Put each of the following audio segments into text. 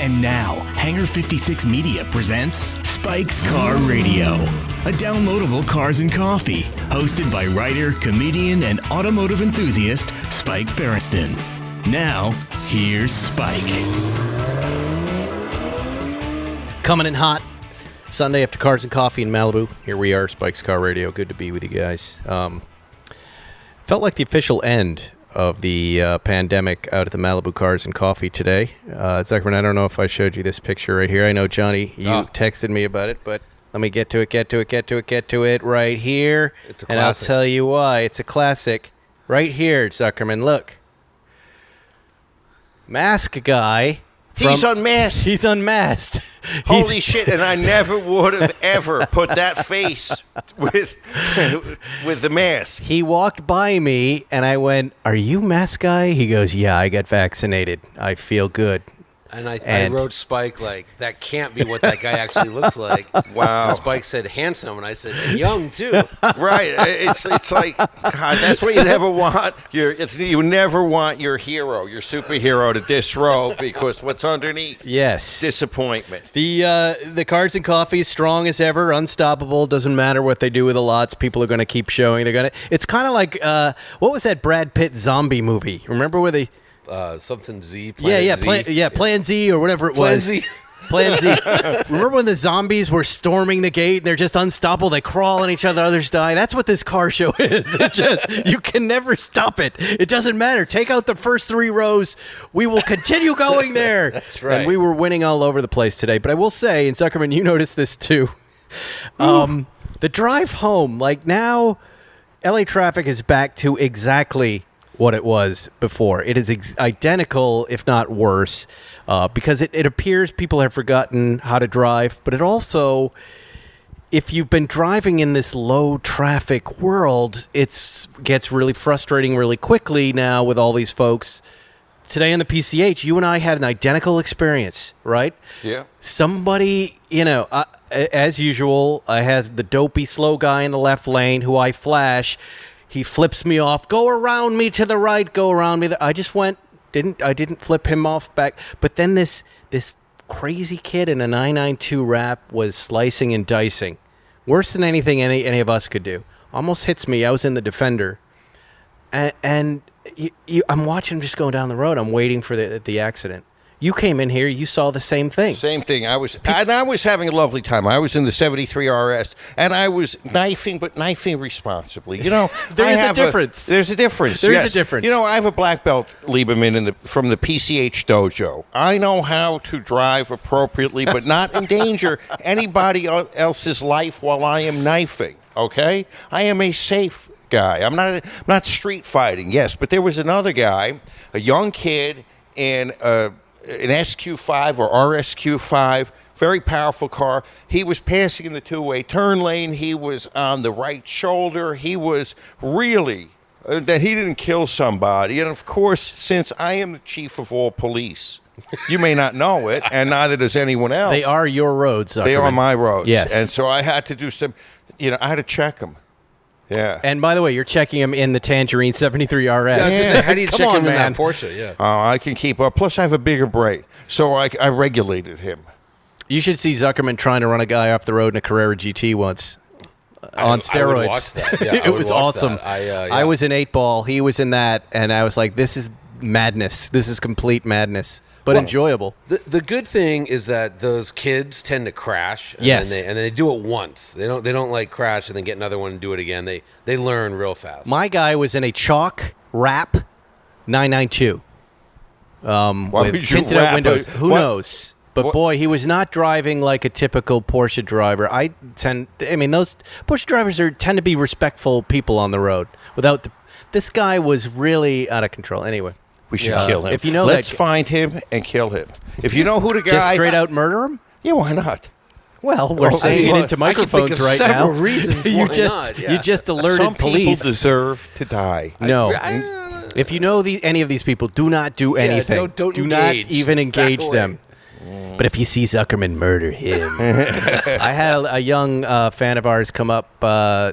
And now, Hangar 56 Media presents Spike's Car Radio, a downloadable cars and coffee, hosted by writer, comedian, and automotive enthusiast Spike Ferriston. Now, here's Spike. Coming in hot, Sunday after Cars and Coffee in Malibu. Here we are, Spike's Car Radio. Good to be with you guys. Felt like the official end of the pandemic out at the Malibu Cars and Coffee today. Zuckerman, I don't know if I showed you this picture right here. I know, Johnny, you texted me about it, but let me get to it right here. It's a classic. And I'll tell you why. It's a classic. Right here, Zuckerman, look. Mask guy. He's unmasked. He's unmasked. Holy shit, and I never would have ever put that face with the mask. He walked by me, and I went, "Are you mask guy?" He goes, "Yeah, I got vaccinated. I feel good." And I wrote Spike, like, that can't be what that guy actually looks like. Wow. And Spike said handsome, and I said, and young, too. Right. It's like, God, that's what you never want. You never want your hero, your superhero to disrobe because what's underneath? Yes. Disappointment. The Cars and Coffee is strong as ever, unstoppable. Doesn't matter what they do with the lots. People are going to keep showing. It's kind of like, what was that Brad Pitt zombie movie? Remember where they... Something Z. Plan Z. Plan Z or whatever it Plan was. Z. Plan Z. Remember when the zombies were storming the gate and they're just unstoppable? They crawl on each other, others die. That's what this car show is. You can never stop it. It doesn't matter. Take out the first 3 rows. We will continue going there. That's right. And we were winning all over the place today. But I will say, and Zuckerman, you noticed this too. The drive home, like now, LA traffic is back to exactly what it was before. It is identical, if not worse, because it appears people have forgotten how to drive, but it also, if you've been driving in this low traffic world, it gets really frustrating really quickly now with all these folks. Today on the PCH, you and I had an identical experience, right? Yeah. Somebody, as usual, I had the dopey slow guy in the left lane who I flash. He flips me off. Go around me to the right. Go around me. I just went. I didn't flip him off back. But then this crazy kid in a 992 wrap was slicing and dicing, worse than anything any of us could do. Almost hits me. I was in the Defender, and I'm watching him just going down the road. I'm waiting for the accident. You came in here. You saw the same thing. Same thing. I was having a lovely time. I was in the 73 RS, and I was knifing, but knifing responsibly. There's a difference. There's a difference. There's a difference. I have a black belt, Lieberman, from the PCH dojo. I know how to drive appropriately, but not endanger anybody else's life while I am knifing. Okay, I am a safe guy. I'm not street fighting. Yes, but there was another guy, a young kid, in an SQ5 or RSQ5, very powerful car. He was passing in the two-way turn lane. He was on the right shoulder. He was really, that he didn't kill somebody. And, of course, since I am the chief of all police, you may not know it, and neither does anyone else. They are your roads, Zuckerman. They are my roads. Yes. And so I had to do some, I had to check them. Yeah. And by the way, you're checking him in the Tangerine 73 RS. Yeah. How do you Come check on, him in man. that Porsche? Yeah. I can keep up. Plus, I have a bigger brake, so I regulated him. You should see Zuckerman trying to run a guy off the road in a Carrera GT once on steroids. I would watch that. Yeah, it was awesome. I was in 8-ball. He was in that, and I was like, this is madness. This is complete madness, but enjoyable. The good thing is that those kids tend to crash. And Yes. Then they do it once. They don't like crash and then get another one and do it again. They learn real fast. My guy was in a chalk wrap 992 with tinted out windows. Who knows? But boy, he was not driving like a typical Porsche driver. Those Porsche drivers tend to be respectful people on the road. This guy was really out of control. Anyway, we should kill him. If you know Let's find him and kill him. If you know who the guy... Just straight out murder him? Yeah, why not? Well, we're saying it into microphones right now. Several reasons. You just alerted Some police. people deserve to die. No. If you know any of these people, do not do anything. Don't do engage. Not even engage Back away. them. But if you see Zuckerman, murder him. I had a young fan of ours come up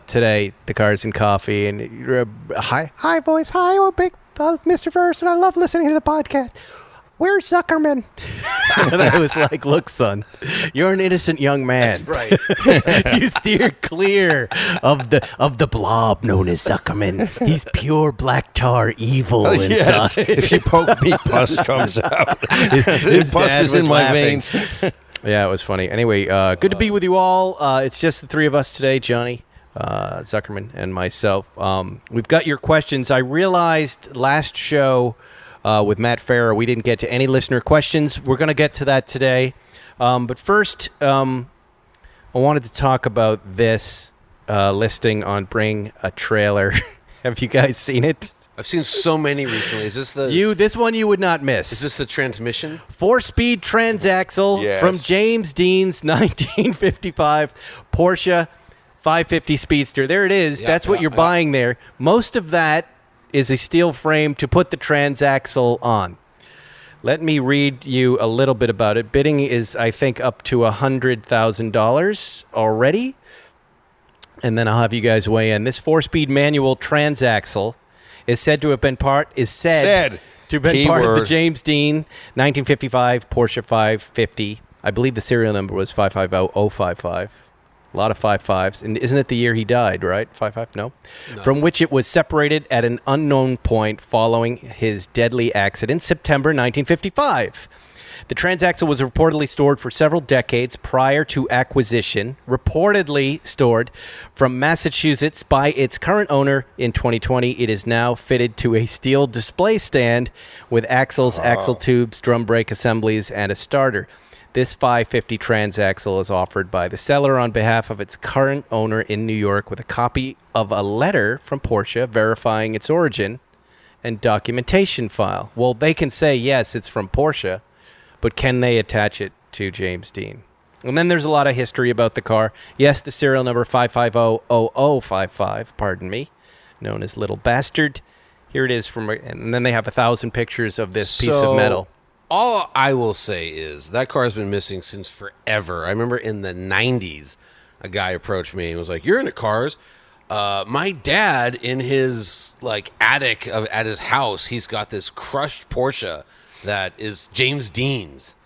today, the Cars and Coffee, and hi boys, hi, I'm a big Mr. Verse, and I love listening to the podcast. where's Zuckerman? And I was like, look, son, you're an innocent young man. Right. You steer clear of the blob known as Zuckerman. He's pure black tar evil Yes. inside. If you poke me, pus comes out. His Pus dad is in was my laughing. veins. Yeah, it was funny. Anyway, good to be with you all. It's just the three of us today, Johnny, Zuckerman, and myself. We've got your questions. I realized last show with Matt Farah, we didn't get to any listener questions. We're going to get to that today. But first, I wanted to talk about this listing on Bring a Trailer. Have you guys seen it? I've seen so many recently. Is this the This one you would not miss. Is this the transmission? 4-speed transaxle Yes. from James Dean's 1955 Porsche 550 Speedster. There it is. Yeah, That's what you're buying there. Most of that is a steel frame to put the transaxle on. Let me read you a little bit about it. Bidding is, I think, up to $100,000 already. And then I'll have you guys weigh in. This 4-speed manual transaxle is said to have been part of the James Dean 1955 Porsche 550. I believe the serial number was 550055. A lot of 55s. And isn't it the year he died, right? 55? No. From which it was separated at an unknown point following his deadly accident, September 1955. The transaxle was reportedly stored for several decades prior to acquisition, reportedly stored from Massachusetts by its current owner in 2020. It is now fitted to a steel display stand with axles, axle tubes, drum brake assemblies, and a starter. This 550 transaxle is offered by the seller on behalf of its current owner in New York with a copy of a letter from Porsche verifying its origin and documentation file. Well, they can say, yes, it's from Porsche, but can they attach it to James Dean? And then there's a lot of history about the car. Yes, the serial number 5500055, pardon me, known as Little Bastard. Here it is and then they have 1,000 pictures of this piece of metal. All I will say is that car has been missing since forever. I remember in the 90s, a guy approached me and was like, "You're into cars." My dad, in his attic at his house, he's got this crushed Porsche that is James Dean's,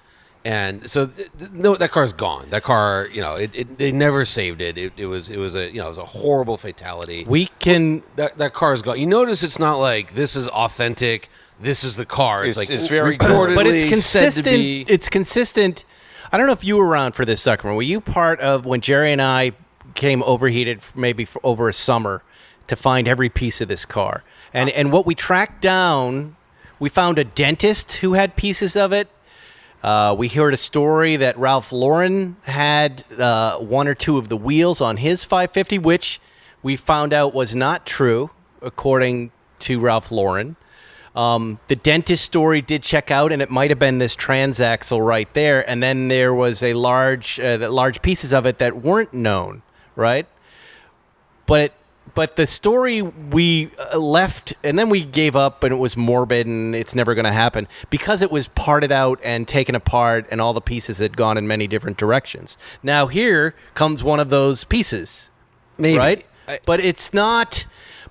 and so no, that car's gone. That car, they never saved it. It was a horrible fatality. That car's gone. You notice it's not like this is authentic. This is the car. It's very reportedly But it's consistent. said to be. It's consistent. I don't know if you were around for this, Zuckerman. Were you part of when Jerry and I came overheated maybe for over a summer to find every piece of this car? And what we tracked down, we found a dentist who had pieces of it. We heard a story that Ralph Lauren had one or two of the wheels on his 550, which we found out was not true, according to Ralph Lauren. The dentist story did check out, and it might have been this transaxle right there. And then there was a large pieces of it that weren't known, right? But the story we left, and then we gave up, and it was morbid, and it's never going to happen because it was parted out and taken apart, and all the pieces had gone in many different directions. Now here comes one of those pieces, Maybe. right? But it's not.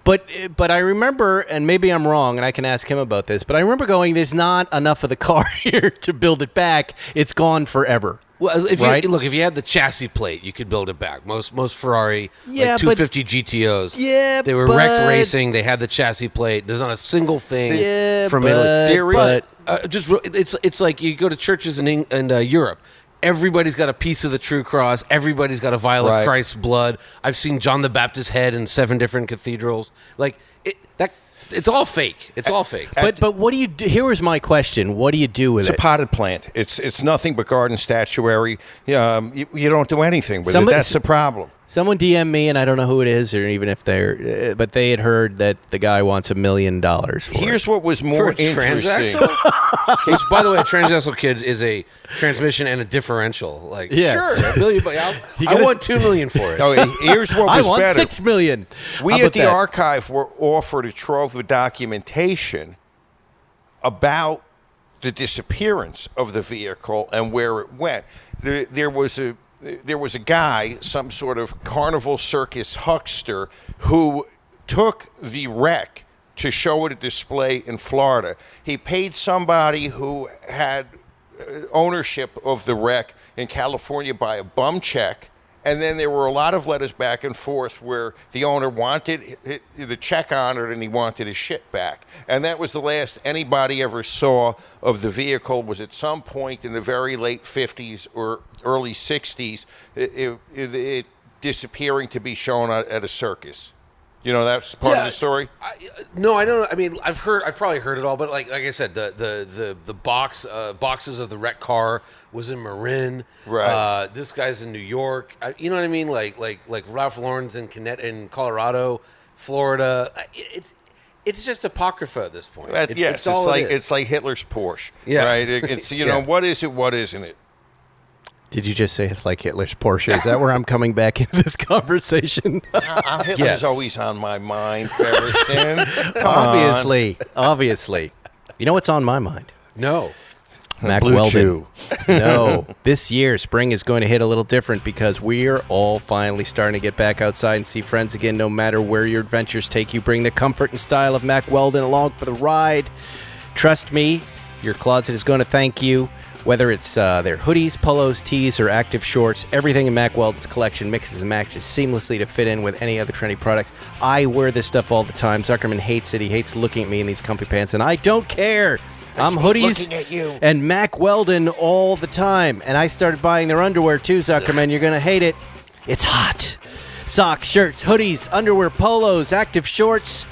But I remember, and maybe I'm wrong, and I can ask him about this, but I remember going, there's not enough of the car here to build it back. It's gone forever. Well, if right? you had the chassis plate, you could build it back. Most Ferrari, Yeah, 250 GTOs, Yeah, they were but- wrecked racing. They had the chassis plate. There's not a single thing Yeah, from but- Italy. but- It's like you go to churches in Europe. Everybody's got a piece of the True Cross. Everybody's got a vial of Christ's blood. I've seen John the Baptist's head in 7 different cathedrals. It's all fake. It's all fake. But what do you do? Here was my question. What do you do with It's it? a potted plant. It's nothing but garden statuary. You don't do anything with it. That's the problem. Someone DM me, and I don't know who it is, or even if they're, but they had heard that the guy wants $1 million for Here's it. what was more For a interesting. transaxle? Which, by the way, a transaxle, kids, is a transmission and a differential. Yes. Sure, $1 million. I want $2 million for it. Oh, here's what I was want better. $6 million. We How at about the that? archive were offered a trove of documentation about the disappearance of the vehicle and where it went. There was a guy, some sort of carnival circus huckster, who took the wreck to show at a display in Florida. He paid somebody who had ownership of the wreck in California by a bum check. And then there were a lot of letters back and forth where the owner wanted the check honored and he wanted his shit back. And that was the last anybody ever saw of the vehicle. Was at some point in the very late 50s or early 60s, it disappearing to be shown at a circus. You know, that's part of the story. No, I don't. I mean, I've probably heard it all, but like I said, the boxes of the wrecked car was in Marin. Right. This guy's in New York. You know what I mean? Like Ralph Lauren's in Colorado, Florida. It's just apocrypha at this point. Yes, it's like Hitler's Porsche. Yeah. Right. It's what is it? What isn't it? Did you just say it's like Hitler's Porsche? Is that where I'm coming back into this conversation? Hitler's always on my mind, Ferriston. Obviously. You know what's on my mind? No. Mack Blue Weldon. Chew. No. This year, spring is going to hit a little different because we're all finally starting to get back outside and see friends again, no matter where your adventures take you. Bring the comfort and style of Mack Weldon along for the ride. Trust me, your closet is going to thank you. Whether it's their hoodies, polos, tees, or active shorts, everything in Mack Weldon's collection mixes and matches seamlessly to fit in with any other trendy products. I wear this stuff all the time. Zuckerman hates it. He hates looking at me in these comfy pants, and I don't care. I'm hoodies and Mack Weldon all the time. And I started buying their underwear too, Zuckerman. You're going to hate it. It's hot. Socks, shirts, hoodies, underwear, polos, active shorts.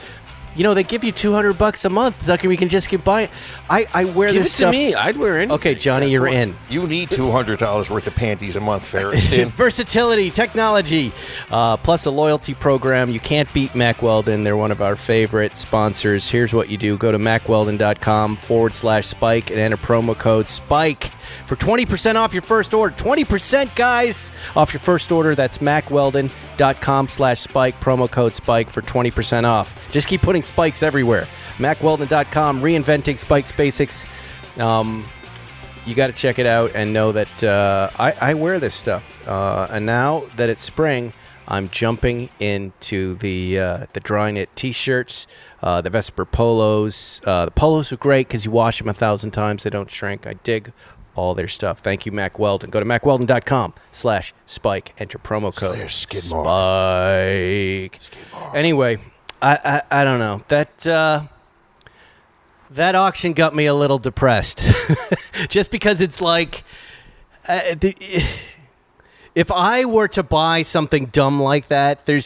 You know, they give you $200 a month. Zucker, we can just keep buying. I wear Give this it stuff. to me. I'd wear anything. Okay, Johnny, you're in. You need $200 worth of panties a month, Ferriston. Versatility, technology, plus a loyalty program. You can't beat Mack Weldon. They're one of our favorite sponsors. Here's what you do. Go to MackWeldon.com/Spike and enter promo code SPIKE for 20% off your first order. 20%, guys, off your first order. That's MackWeldon.com/Spike, promo code SPIKE for 20% off. Just keep putting spikes everywhere. MackWeldon.com, reinventing spikes basics. You got to check it out and know that I wear this stuff. And now that it's spring, I'm jumping into the dry knit T-shirts, the Vesper polos. The polos are great because you wash them 1,000 times. They don't shrink. I dig all their stuff. Thank you, Mack Weldon. Go to MackWeldon.com/Spike. Enter promo code SPIKE. Anyway, I don't know. That auction got me a little depressed. Just because it's like, if I were to buy something dumb like that, I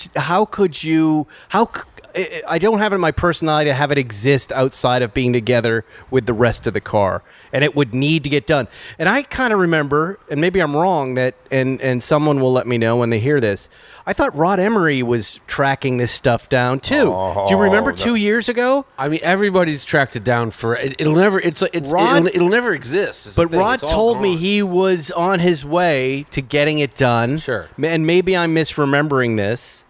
don't have it in my personality to have it exist outside of being together with the rest of the car. And it would need to get done. And I kind of remember, and maybe I'm wrong, that and someone will let me know when they hear this, I thought Rod Emery was tracking this stuff down too. Do you remember 2 years ago? I mean, everybody's tracked it down for it'll never. It'll never exist. But Rod told me he was on his way to getting it done. Sure. And maybe I'm misremembering this.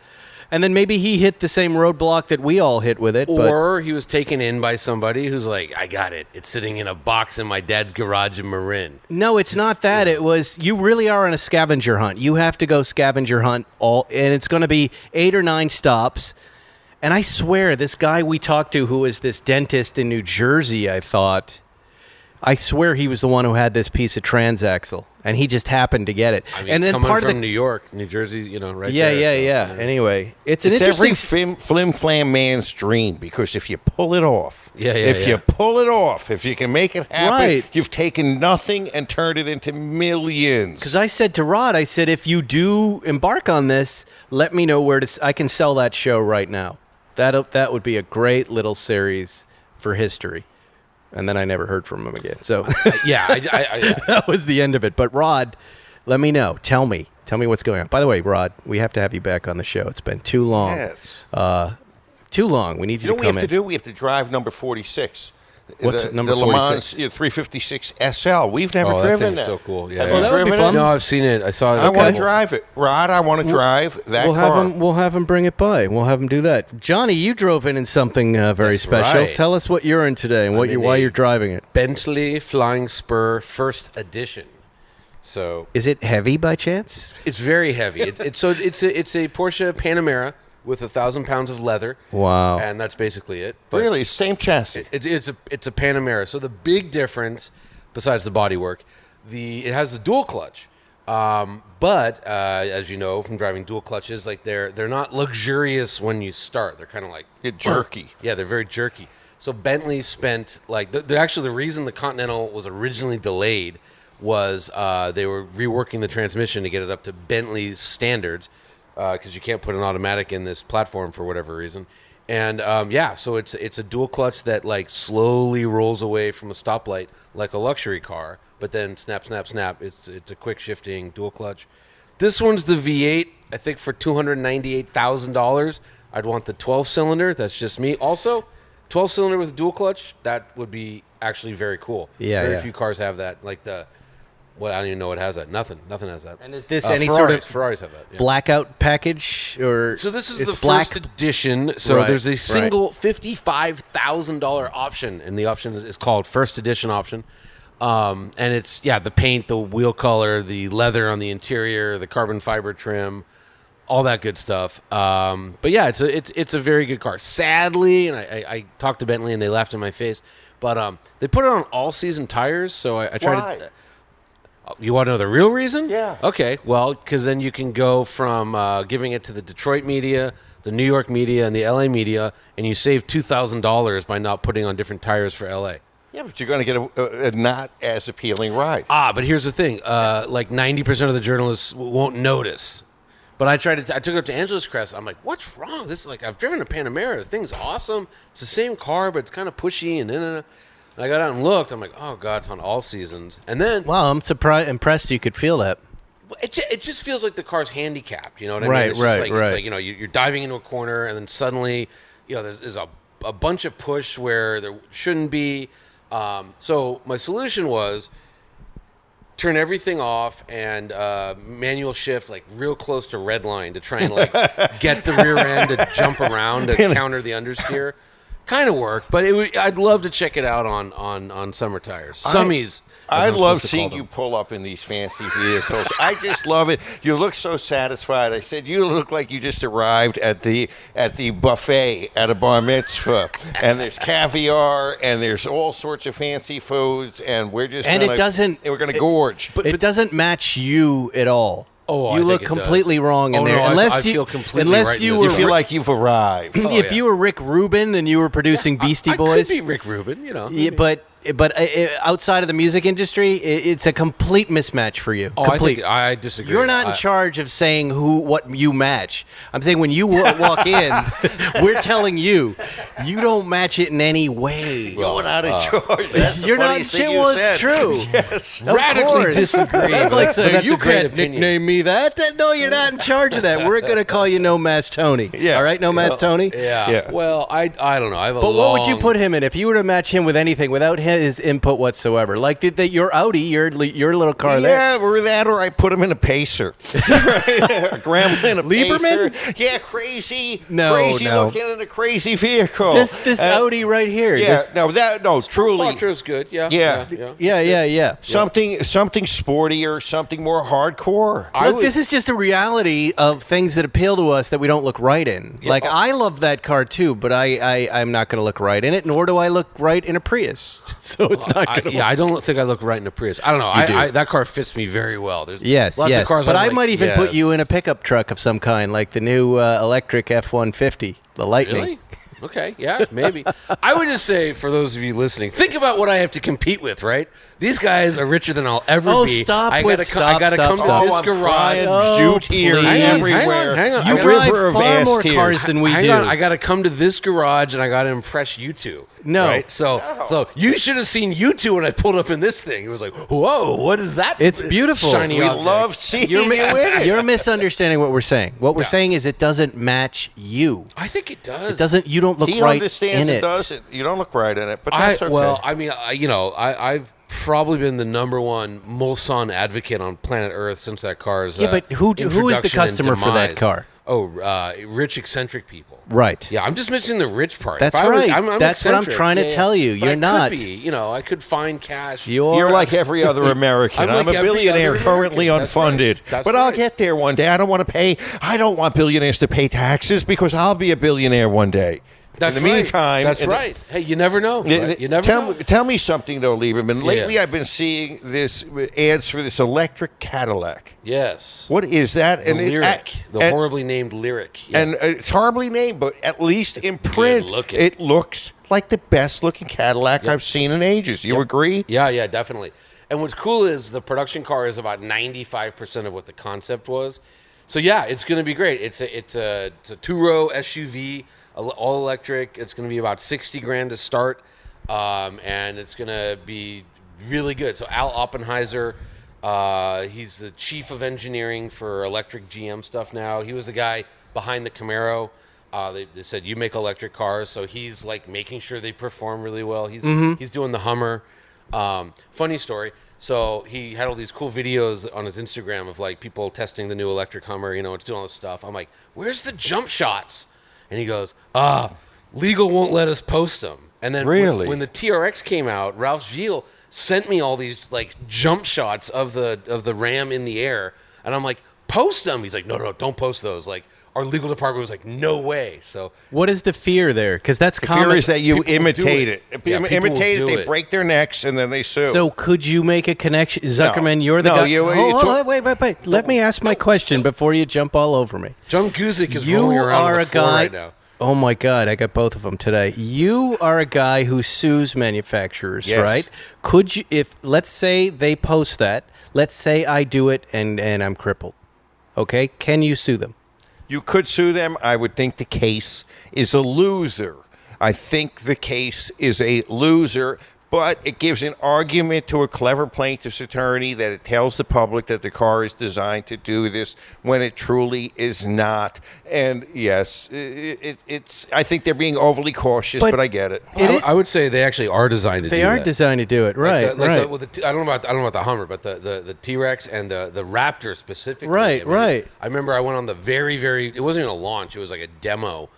And then maybe he hit the same roadblock that we all hit with it. Or he was taken in by somebody who's like, I got it. It's sitting in a box in my dad's garage in Marin. No, it's not that. It was, you really are on a scavenger hunt. You have to go scavenger hunt and it's going to be 8 or 9 stops. And I swear, this guy we talked to who was this dentist in New Jersey, I swear he was the one who had this piece of Transaxle, and he just happened to get it. I mean, and then coming part from of New York, New Jersey, right yeah, there. Yeah. Anyway, it's an every interesting... flim-flam man's dream, because if you pull it off, you pull it off, if you can make it happen, right, you've taken nothing and turned it into millions. Because I said to Rod, if you do embark on this, let me know where I can sell that show right now. That would be a great little series for history. And then I never heard from him again. So yeah, that was the end of it. But Rod, let me know. Tell me what's going on. By the way, Rod, we have to have you back on the show. It's been too long. Yes. Too long. We need you to come in. You know what we have to do? We have to drive number 46. What's number 46? The Le Mans 356 SL. We've never driven that. So cool. Yeah, that would be fun. No, I've seen it. I saw it. I want to drive it. Rod, I want to drive that car. We'll have him bring it by. We'll have him do that. Johnny, you drove in something very special. Right. Tell us what you're in today and why you're driving it. Bentley Flying Spur First Edition. So is it heavy by chance? It's very heavy. It's a Porsche Panamera. with 1,000 pounds of leather. Wow. And that's basically it. But Really, same chassis. it's a Panamera. So the big difference, besides the bodywork, it has the dual clutch. But as you know from driving dual clutches, like they're not luxurious when you start. They're kind of like Jerky. Yeah, they're very jerky. So Bentley spent like actually the reason the Continental was originally delayed was they were reworking the transmission to get it up to Bentley's standards because you can't put an automatic in this platform for whatever reason. And so it's a dual clutch that like slowly rolls away from a stoplight like a luxury car, but then snap, snap, snap. It's a quick shifting dual clutch. This one's the V8. I think for $298,000, I'd want the 12-cylinder. That's just me. Also, 12-cylinder with a dual clutch, that would be actually very cool. Yeah, very yeah. few cars have that. Like I don't even know what has that. Nothing has that. And is this any sort of Ferraris have that? Yeah. blackout package or? So this is it's the black? first edition. So Right, there's a right. single $55,000 option, and the option is called first edition option. And it's the paint, the wheel color, the leather on the interior, the carbon fiber trim, all that good stuff. But yeah, it's a very good car. Sadly, and I talked to Bentley and they laughed in my face, but they put it on all season tires. So I tried Why? to. You want to know the real reason? Yeah. Okay. Well, because then you can go from giving it to the Detroit media, the New York media, and the LA media, and you save $2,000 by not putting on different tires for LA. Yeah, but you're going to get a not as appealing ride. But here's the thing: like 90% of the journalists won't notice. But I took it up to Angeles Crest. I'm like, "What's wrong? This is like I've driven a Panamera. The thing's awesome. It's the same car, but it's kind of pushy and And I got out and looked. I'm like, oh god, it's on all seasons. And then, Wow, I'm impressed you could feel that. it just feels like the car's handicapped. You know what I mean? Right, It's just right, like, right. It's like you're diving into a corner, and then suddenly, there's a bunch of push where there shouldn't be. So my solution was turn everything off and manual shift like real close to red line to try and like get the rear end to jump around to counter the understeer. Kind of worked, but I'd love to check it out on summer tires. Summies. I love seeing you pull up in these fancy vehicles. I just love it. You look so satisfied. I said you look like you just arrived at the buffet at a bar mitzvah, and there's caviar and there's all sorts of fancy foods, and we're just we're gonna gorge. But it doesn't match you at all. Oh, I you think look it completely does. wrong in Oh, there. no, I unless feel completely unless right in you this. were You feel like you've arrived. if you were Rick Rubin and you were producing Beastie I Boys, could be Rick Rubin, yeah, but outside of the music industry, it's a complete mismatch for you. Oh, Complete. I disagree. You're not in charge of saying what you match. I'm saying when you walk in, we're telling you don't match it in any way. You're not in charge. That's the You're not. funniest thing you Well, said. it's true. Yes. Of radically course. disagree. That's but- like but saying that's you a great can't opinion. nickname me that. No, you're not in charge of that. We're gonna call you No Match Tony. Yeah. All right, No Match Tony. Yeah. Yeah. Well, I don't know. I have a But what would you long- put him in if you were to match him with anything without his input whatsoever? Like your Audi, your little car there. Yeah, or that, or I put him in a Pacer. A Gremlin, a Lieberman? Pacer. Yeah, crazy No. looking in a crazy vehicle. This Audi right here. Yeah, This- truly. Quattro's good. Yeah. Yeah. Yeah. Something sportier, something more hardcore. Look, this is just a reality of things that appeal to us that we don't look right in. Like, I love that car too, but I'm not going to look right in it, nor do I look right in a Prius. So it's not going to I don't think I look right in a Prius. I don't know. You do. That car fits me very well. There's Yes, lots yes. of cars but I'm I like, might even put you yes. in a pickup truck of some kind, like the new electric F-150, the Lightning. Really? Okay, yeah, maybe. I would just say, for those of you listening, think about what I have to compete with, right? These guys are richer than I'll ever Oh, be. stop I with- gotta stop, I gotta stop, come stop. to this I'm garage. crying Oh, jute ears please. everywhere. Hang on. You I drive river of far ass more tears. cars than we Hang do. on, I got to come to this garage and I got to impress you two. No. Right? So you should have seen you two when I pulled up in this thing. It was like, whoa, what is that? It's beautiful. Shiny We object? love seeing you in it. You're misunderstanding what we're saying. What we're saying is it doesn't match you. I think it does. It doesn't. You don't look He right understands in it it. doesn't. You don't look right in it, but that's okay. Well, I mean, I've probably been the number one Mulsanne advocate on planet Earth since that car's Yeah, but who is the introduction and customer for that demise. car? Rich eccentric people. Right. Yeah, I'm just missing the rich part. That's If I was- right. I'm That's what I'm eccentric. trying to tell you. But You're I not. Could be, I could find cash. You're like every other American. I'm I'm, like a every billionaire other currently American. That's right. unfunded. That's but I'll right. get there one day. I don't want billionaires to pay taxes because I'll be a billionaire one day. That's In the right. meantime, That's right. Hey, you never know. Right? You never know. Tell me something though, Lieberman. Lately, Yeah. I've been seeing this ads for this electric Cadillac. Yes. What is that? The Lyric. The horribly named Lyric. Yeah. And it's horribly named, but at least in print, looking. it looks like the best looking Cadillac I've seen in ages. You agree? Yeah, definitely. And what's cool is the production car is about 95% of what the concept was. So yeah, it's going to be great. It's a two-row SUV, all electric. It's going to be about $60,000 to start, and it's going to be really good. So Al Oppenheiser, he's the chief of engineering for electric GM stuff now. He was the guy behind the Camaro. They said you make electric cars, so he's like making sure they perform really well. He's doing the Hummer. Funny story. So he had all these cool videos on his Instagram of like people testing the new electric Hummer. It's doing all this stuff. I'm like, where's the jump shots? And he goes, legal won't let us post them. And then Really? when the TRX came out, Ralph Gilles sent me all these like jump shots of the Ram in the air, and I'm like, post them. He's like, no, don't post those. Like our legal department was like, no way. So What is the fear there? Because that's The common. fear is that you People will imitate do it. it. Yeah, people will Imitate it, do they it. break their necks, and then they sue. So could you make a connection? Zuckerman, you're the No, guy. you- Wait. Let me ask my question before you jump all over me. John Guzik is You rolling around on are the a floor guy. right now. Oh my God, I got both of them today. You are a guy who sues manufacturers, Yes. right? Could you, if let's say they post that, let's say I do it and I'm crippled, okay? Can you sue them? You could sue them. I would think the case is a loser. I think the case is a loser, but it gives an argument to a clever plaintiff's attorney that it tells the public that the car is designed to do this when it truly is not. And yes, it's. I think they're being overly cautious, but I get it. I would say they actually are designed to do that. They are designed to do it, right? Right. I don't know about the Hummer, but the T-Rex and the Raptor specifically. Right, right. I remember I went on the very, it wasn't even a launch. It was like a demo.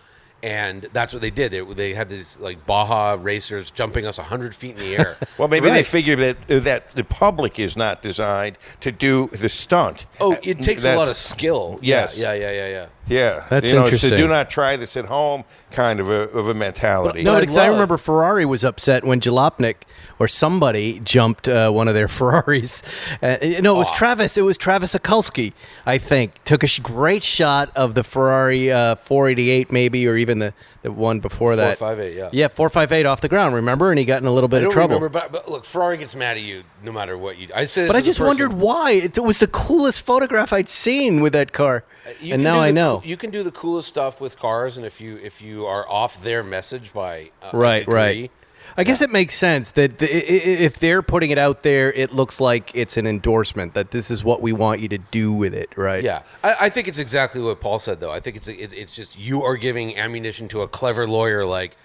And that's what they did. They had these like Baja racers jumping us 100 feet in the air. Well, maybe they Right. figure that the public is not designed to do the stunt. Oh, it takes a lot of That's- skill. Yes. Yeah. Yeah, That's It's interesting. a do not try this at home kind of a mentality. No, I because I love- remember Ferrari was upset when Jalopnik or somebody jumped one of their Ferraris. No, it was Travis. It was Travis Akulski, I think. Took a great shot of the Ferrari 488 maybe, or even the one before that. 458, yeah. Yeah, 458 off the ground, remember? And he got in a little bit I of don't trouble. remember, but look, Ferrari gets mad at you no matter what you do. I say this But I as a just person. wondered why. It was the coolest photograph I'd seen with that car. You And can now do I the know. you can do the coolest stuff with cars, and if you are off their message by a Right, degree, right. I guess it makes sense that if they're putting it out there, it looks like it's an endorsement that this is what we want you to do with it, right? Yeah, I think it's exactly what Paul said, though. I think it's just you are giving ammunition to a clever lawyer, like,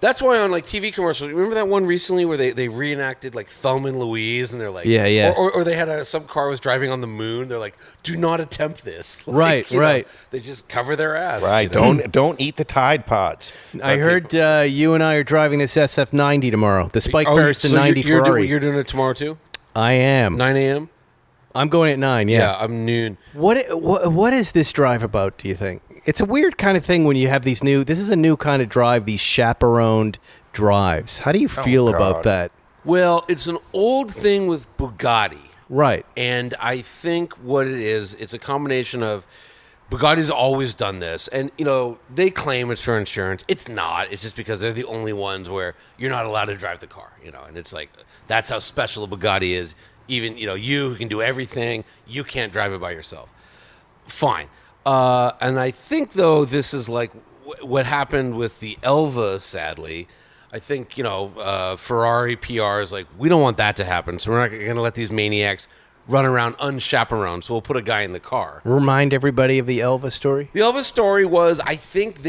that's why on like TV commercials. Remember that one recently where they reenacted like Thelma and Louise, and they're like, Yeah. or they had some car was driving on the moon. They're like, do not attempt this. Like, Right, right. They just cover their ass. Right? you know? Don't eat the Tide Pods. I heard you and I are driving this SF90 tomorrow, the Spike Ferguson so 90 you're Ferrari. You're doing it tomorrow too, I am. 9 a.m. I'm going at 9. Yeah. I'm noon. What is this drive about? Do you think it's a weird kind of thing when you have these new? This is a new kind of drive. These chaperoned drives. How do you feel about God. that? Well, it's an old thing with Bugatti. Right. And I think what it is, it's a combination of Bugatti's always done this. And, they claim it's for insurance. It's not. It's just because they're the only ones where you're not allowed to drive the car, And it's like, that's how special a Bugatti is. Even, you who can do everything, you can't drive it by yourself. Fine. And I think, though, this is like what happened with the Elva, sadly. I think, Ferrari PR is like, we don't want that to happen, so we're not going to let these maniacs run around unchaperoned, so we'll put a guy in the car. Remind everybody of the Elvis story. The Elvis story was, I think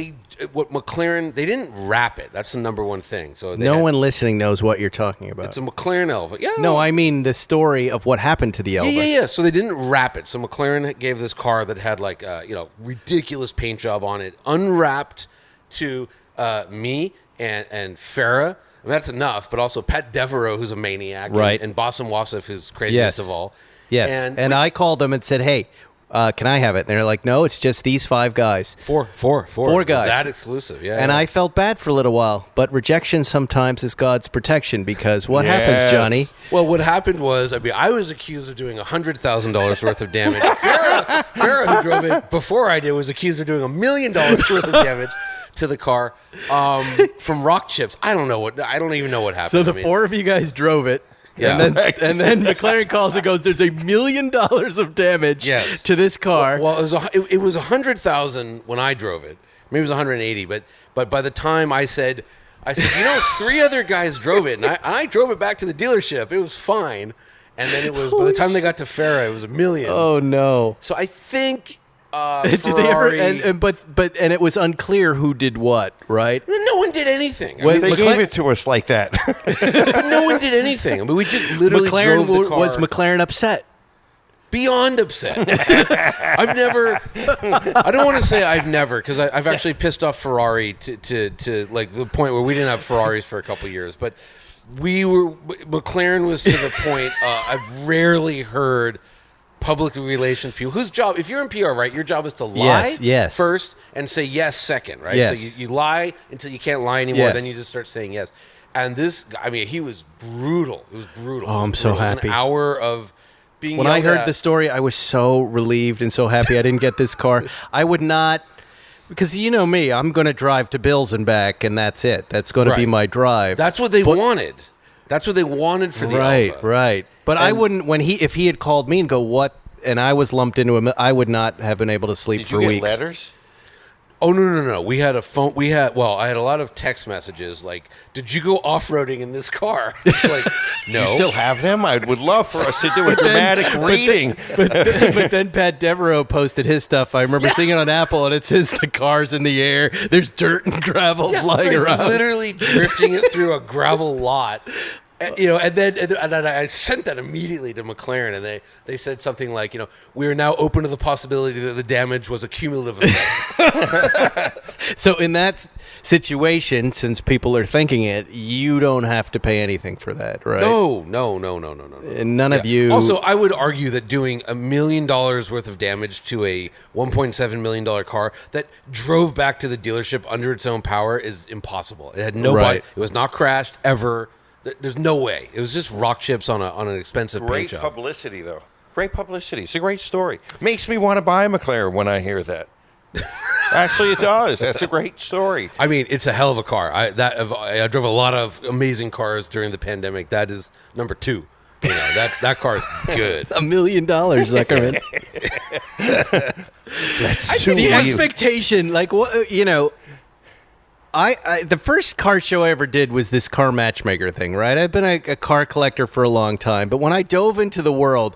what McLaren, they didn't wrap it. That's the number one thing. So No one listening knows what you're talking about. It's a McLaren Elvis. Yeah. No, I mean the story of what happened to the Elvis. Yeah. So they didn't wrap it. So McLaren gave this car that had like ridiculous paint job on it, unwrapped to me and Farah. And that's enough, but also Pat Devereaux, who's a maniac, right, and Bassem Wassef, who's craziest of all. Yes, and I called them and said, "Hey, can I have it?" And they're like, "No, it's just these 5 guys." Four guys. It's that exclusive, yeah. And I felt bad for a little while, but rejection sometimes is God's protection, because what happens, Johnny? Well, what happened was, I was accused of doing $100,000 worth of damage. Farah, who drove it before I did, was accused of doing $1 million worth of damage to the car from rock chips. I don't even know what happened. So the 4 of you guys drove it. Yeah. And then McLaren calls and goes, "There's $1 million of damage to this car." Well, it was 100,000 when I drove it. Maybe it was 180, but by the time I said, 3 other guys drove it, and I drove it back to the dealership. It was fine, and then it was by the time they got to Farah, it was $1 million. Oh no! So I think. Did they ever? And it was unclear who did what, right? No one did anything. They gave it to us like that. But no one did anything. We just literally drove the car. Was McLaren upset? Beyond upset. I've never. I don't want to say I've never, because I've actually pissed off Ferrari to like the point where we didn't have Ferraris for a couple years, but McLaren was to the point. I've rarely heard public relations people whose job, if you're in PR, right, your job is to lie first and say yes second, right? Yes. So you lie until you can't lie anymore, Yes. then you just start saying yes. And this, he was brutal. It was brutal. Oh, I'm so happy. An hour of being When I heard the story, I was so relieved and so happy I didn't get this car. I would not, because you know me, I'm going to drive to Bills and back, and that's it. That's going to be my drive. That's what they wanted. That's what they wanted for the Alpha. Right. But I wouldn't, if he had called me and go, "What?" and I was lumped into him, I would not have been able to sleep for weeks. Did you get letters? Oh, no. We had a phone. I had a lot of text messages like, "Did you go off-roading in this car?" Like, no. You still have them? I would love for us to do a dramatic reading. But then Pat Devereaux posted his stuff. I remember seeing it on Apple, and it says the car's in the air. There's dirt and gravel flying around. Literally drifting it through a gravel lot. And then I sent that immediately to McLaren, and they said something like, "We are now open to the possibility that the damage was a cumulative effect." So in that situation, since people are thinking it, you don't have to pay anything for that, right? No. And none of you. Also, I would argue that doing $1 million worth of damage to a $1.7 million car that drove back to the dealership under its own power is impossible. It had no bite. It was not crashed ever. There's no way. It was just rock chips on an expensive paint job. Great publicity, though. Great publicity. It's a great story. Makes me want to buy a McLaren when I hear that. Actually, it does. That's a great story. It's a hell of a car. I drove a lot of amazing cars during the pandemic. That is number 2. That car is good. $1 million, Zuckerman. That's the expectation, like what I the first car show I ever did was this car matchmaker thing, right? I've been a car collector for a long time, but when I dove into the world,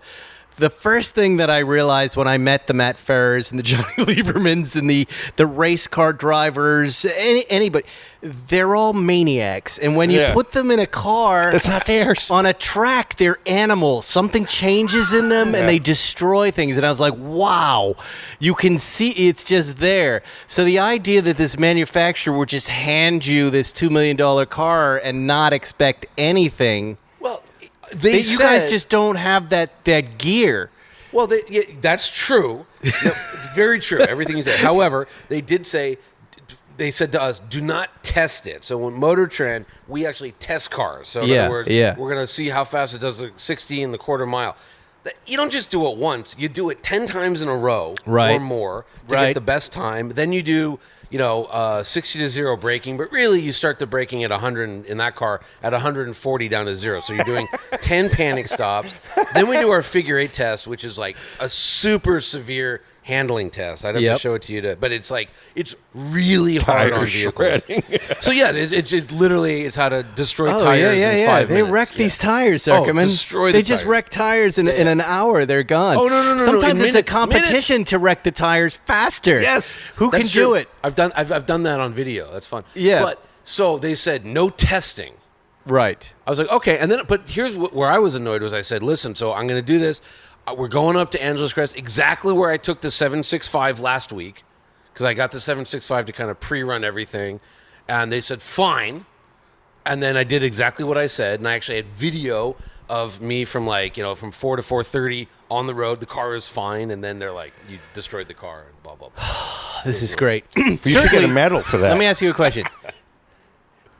the first thing that I realized when I met the Matt Farrers and the Johnny Liebermans and the race car drivers, anybody, they're all maniacs. And when you put them in a car, it's not theirs. On a track, they're animals. Something changes in them and they destroy things. And I was like, wow, you can see it's just there. So the idea that this manufacturer would just hand you this $2 million car and not expect anything. Well, you guys just don't have that gear. Well, that's true. No, very true. Everything you said. However, they did say, they said to us, do not test it. So when Motor Trend, we actually test cars. So in other words, we're going to see how fast it does the 60 and the quarter mile. You don't just do it once. You do it 10 times in a row or more to get the best time. Then you do 60 to 0 braking, but really you start the braking at 100 in that car at 140 down to 0. So you're doing 10 panic stops. Then we do our figure 8 test, which is like a super severe handling test. I'd have Yep. to show it to you, but it's like it's really hard on Tire vehicles. shredding. So yeah, it's literally it's how to destroy Oh, tires yeah. in 5 They minutes. wreck Yeah. these tires, Oh, Zuckerman. destroy They the just tires. wreck tires in an hour. They're gone. Oh, no. Sometimes In it's minutes, a competition to wreck the tires faster. Yes, Who can that's do true. it? I've done that on video. That's fun. Yeah. But so they said no testing. Right. I was like, okay, and then but here's where I was annoyed was I said, listen, so I'm going to do this. We're going up to Angeles Crest, exactly where I took the 765 last week, because I got the 765 to kind of pre-run everything, and they said fine, and then I did exactly what I said, and I actually had video of me from from 4 to 4:30 on the road. The car is fine, and then they're like, you destroyed the car, and blah blah blah. This is great. You should get a medal for that. Let me ask you a question.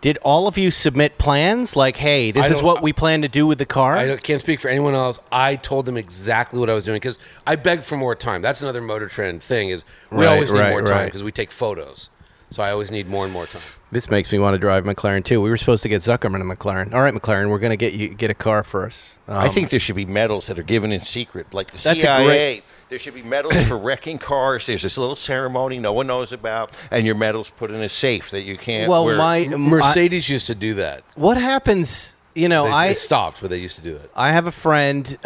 Did all of you submit plans like, hey, this is what we plan to do with the car? I can't speak for anyone else. I told them exactly what I was doing because I begged for more time. That's another Motor Trend thing is we always need more time because we take photos. So I always need more and more time. This makes me want to drive McLaren, too. We were supposed to get Zuckerman a McLaren. All right, McLaren, we're going to get a car for us. I think there should be medals that are given in secret, like the That's a CIA. great- There should be medals for wrecking cars. There's this little ceremony no one knows about, and your medal's put in a safe that you can't. Well, wear. Mercedes used to do that. what happens, They stopped, but they used to do that. I have a friend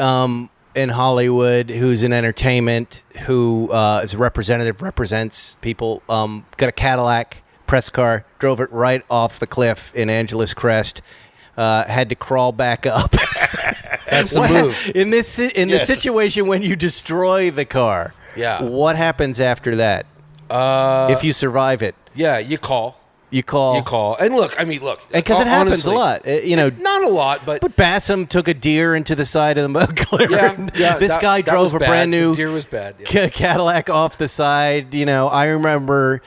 in Hollywood who's in entertainment who is a representative, represents people, got a Cadillac press car, drove it right off the cliff in Angeles Crest, had to crawl back up. That's the move. In the situation when you destroy the car, Yeah. what happens after that? If you survive it, Yeah, you call. you call. You call. And look, Because it happens honestly, a lot. Not a lot, but Bassam took a deer into the side of the McLaren. yeah. This guy that drove was a bad. brand new The deer was bad. Yeah. Cadillac off the side. I remember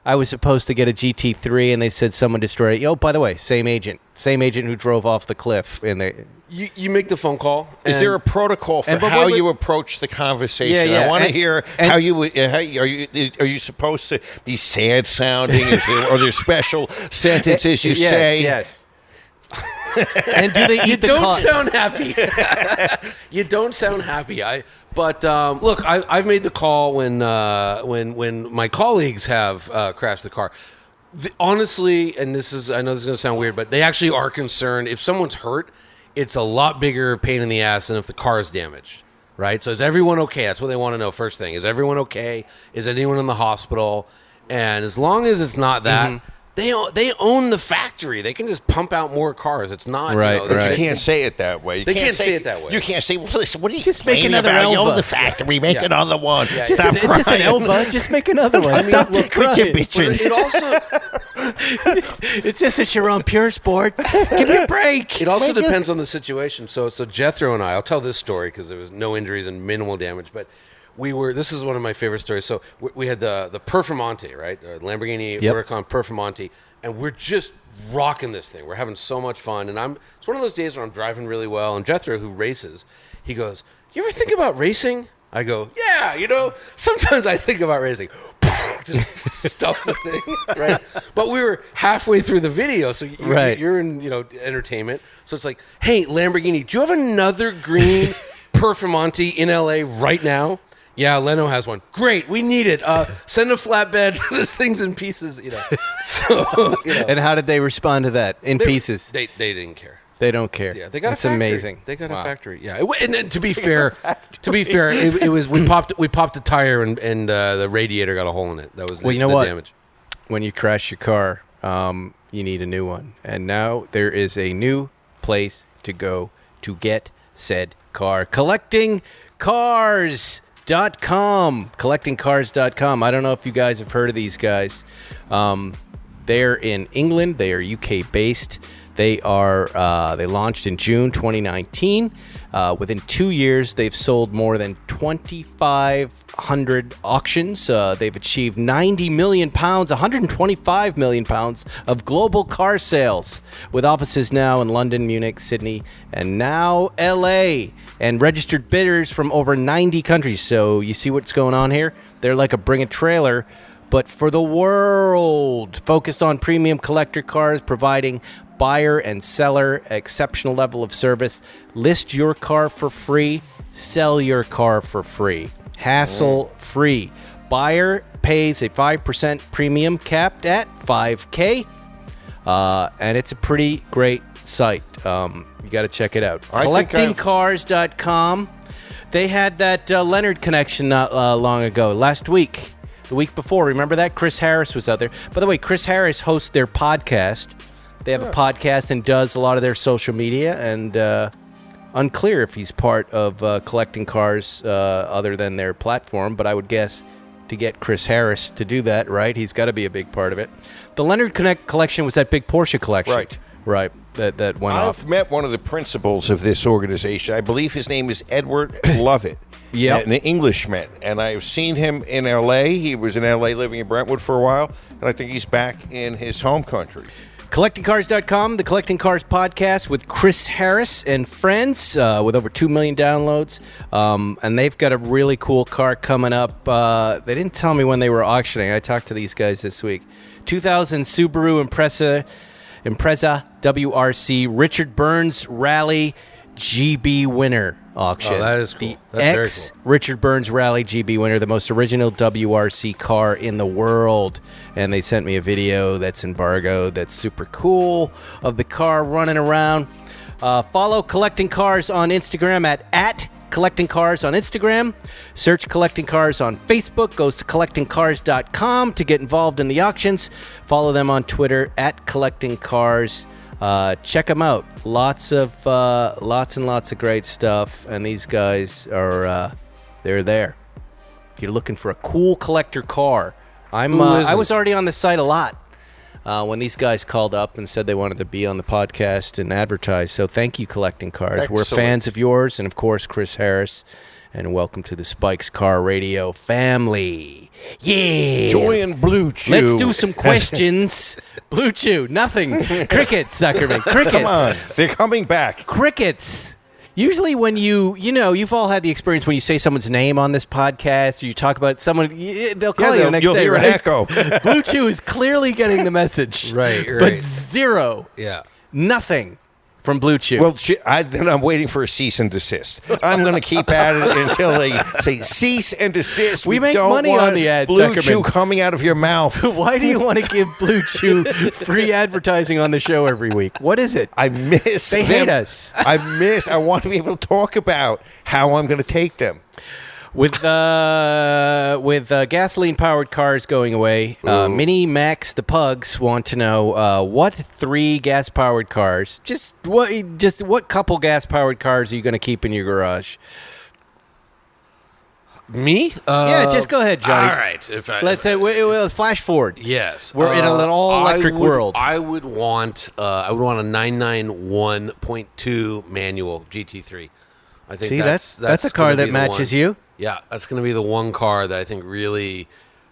I was supposed to get a GT3, and they said someone destroyed it. Oh, by the way, same agent who drove off the cliff. You make the phone call. Is there a protocol for but how wait. you approach the conversation? Yeah. I want to And- hear and- how you are you supposed to be sad sounding? Are there special sentences you Yes, say? yes. And do they eat the don't car? sound happy. You don't sound happy. But look, I've made the call when my colleagues have crashed the car. Honestly, and I know this is going to sound weird, but they actually are concerned. If someone's hurt, it's a lot bigger pain in the ass than if the car is damaged, right? So is everyone okay? That's what they want to know first thing. Is everyone okay? Is anyone in the hospital? And as long as it's not that, they own the factory. They can just pump out more cars. It's not Right, But right. you can't say it that way. They can't say it that way. You can't say, well, listen, what are you Just make complaining another about? You Elva. own the factory. Make another one. Yeah, Stop It's just an crying. Elva. Just make another one. Stop look, crying. quit your bitching. But it also It's just that you're on Pure Sport. Give me a break. It also depends on the situation. So Jethro and I'll tell this story because there was no injuries and minimal damage. But this is one of my favorite stories. So we had the Performante, right? The Lamborghini Huracan Performante, and we're just rocking this thing. We're having so much fun. And it's one of those days where I'm driving really well. And Jethro, who races, he goes, "You ever think about racing?" I go, "Yeah, sometimes I think about racing." Just stuff the thing, right? But we were halfway through the video, so you're in, entertainment. So it's like, hey, Lamborghini, do you have another green Performante in LA right now? Yeah, Leno has one. Great, we need it. Send a flatbed. This thing's in pieces, So, And how did they respond to that? In pieces. They didn't care. They don't care. Yeah, they got That's a factory. amazing. They got a factory. Yeah, and to be fair, it was we popped a tire and the radiator got a hole in it. That was you know the what? damage. When you crash your car, you need a new one. And now there is a new place to go to get said car. Collectingcars.com. I don't know if you guys have heard of these guys. They're in England. They are UK based. They launched in June 2019. Within 2 years, they've sold more than 2,500 auctions. They've achieved 90 million pounds, 125 million pounds of global car sales, with offices now in London, Munich, Sydney, and now LA, and registered bidders from over 90 countries. So you see what's going on here? They're like a bring a trailer, but for the world, focused on premium collector cars, providing buyer and seller exceptional level of service. List your car for free, sell your car for free. Hassle free. Buyer pays a 5% premium capped at $5K. And it's a pretty great site. You got to check it out. CollectingCars.com. They had that Leonard connection not long ago. Last week. The week before. Remember that? Chris Harris was out there. By the way, Chris Harris hosts their podcast. They have a podcast and does a lot of their social media. And unclear if he's part of Collecting Cars other than their platform. But I would guess to get Chris Harris to do that, right? He's got to be a big part of it. The Leonard collection was that big Porsche collection. Right. Right. That went off. I've met one of the principals of this organization. I believe his name is Edward Lovett. Yeah, an Englishman, and I've seen him in L.A. He was in L.A. living in Brentwood for a while, and I think he's back in his home country. CollectingCars.com, the Collecting Cars podcast with Chris Harris and friends with over 2 million downloads. And they've got a really cool car coming up. They didn't tell me when they were auctioning. I talked to these guys this week. 2000 Subaru Impreza WRC Richard Burns Rally GB winner auction. Oh, that is cool. The That's very ex cool. Richard Burns Rally GB winner, the most original WRC car in the world. And they sent me a video that's embargoed that's super cool of the car running around. Follow Collecting Cars on Instagram at Collecting Cars on Instagram. Search Collecting Cars on Facebook. Goes to collectingcars.com to get involved in the auctions. Follow them on Twitter at Collecting Cars. Check them out. Lots and lots of great stuff, and these guys are they're there. If you're looking for a cool collector car, I was already on the site a lot when these guys called up and said they wanted to be on the podcast and advertise. So thank you, Collecting Cars. Excellent. We're fans of yours, and of course, Chris Harris. And welcome to the Spikes Car Radio family. Yeah. Joy and Blue Chew. Let's do some questions. Blue Chew, nothing. Crickets, Zuckerman. Crickets. Come on. They're coming back. Crickets. Usually when you've all had the experience when you say someone's name on this podcast, or you talk about someone, they'll call you the next you'll day, hear right? an echo. Blue Chew is clearly getting the message. Right. But zero. Yeah. Nothing from Blue Chew. Well, then I'm waiting for a cease and desist. I'm going to keep at it until they say cease and desist. We make don't money want on the ads, Blue Zuckerman. Chew coming out of your mouth. Why do you want to give Blue Chew free advertising on the show every week? What is it? I miss They them. hate us. I want to be able to talk about how I'm going to take them. With gasoline-powered cars going away, Mini Max, the Pugs, want to know what 3 gas-powered cars, just what couple gas-powered cars are you going to keep in your garage? Me? Yeah, just go ahead, Johnny. All right. Let's say we'll flash forward. Yes, We're in an all-electric world. I would want a 991.2 manual GT3. I think See, that's a car gonna that be the matches one. you. Yeah, that's going to be the one car that I think really,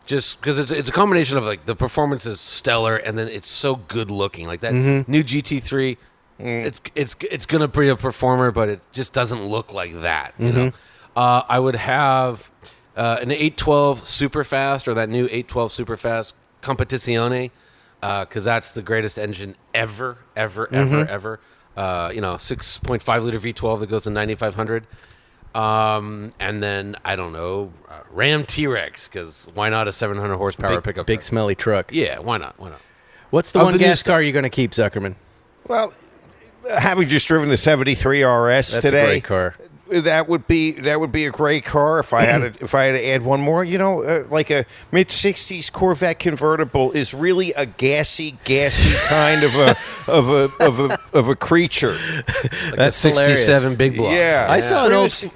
just because it's a combination of like the performance is stellar and then it's so good looking. Like that new GT3, it's going to be a performer, but it just doesn't look like that. You know, I would have an 812 Superfast or that new 812 Superfast Competizione, because that's the greatest engine ever. 6.5 liter V12 that goes to 9,500. And then, I don't know, Ram T-Rex, because why not a 700 horsepower pickup Big truck? smelly truck. Yeah, why not? What's the Of one the new gas stuff. car you're going to keep, Zuckerman? Well, having just driven the 73 RS That's today, a great car. that would be a great car if I had to add one more. You know, like a mid '60s Corvette convertible is really a gassy kind of a creature. Like That's a 67 hilarious. big block. Yeah. I saw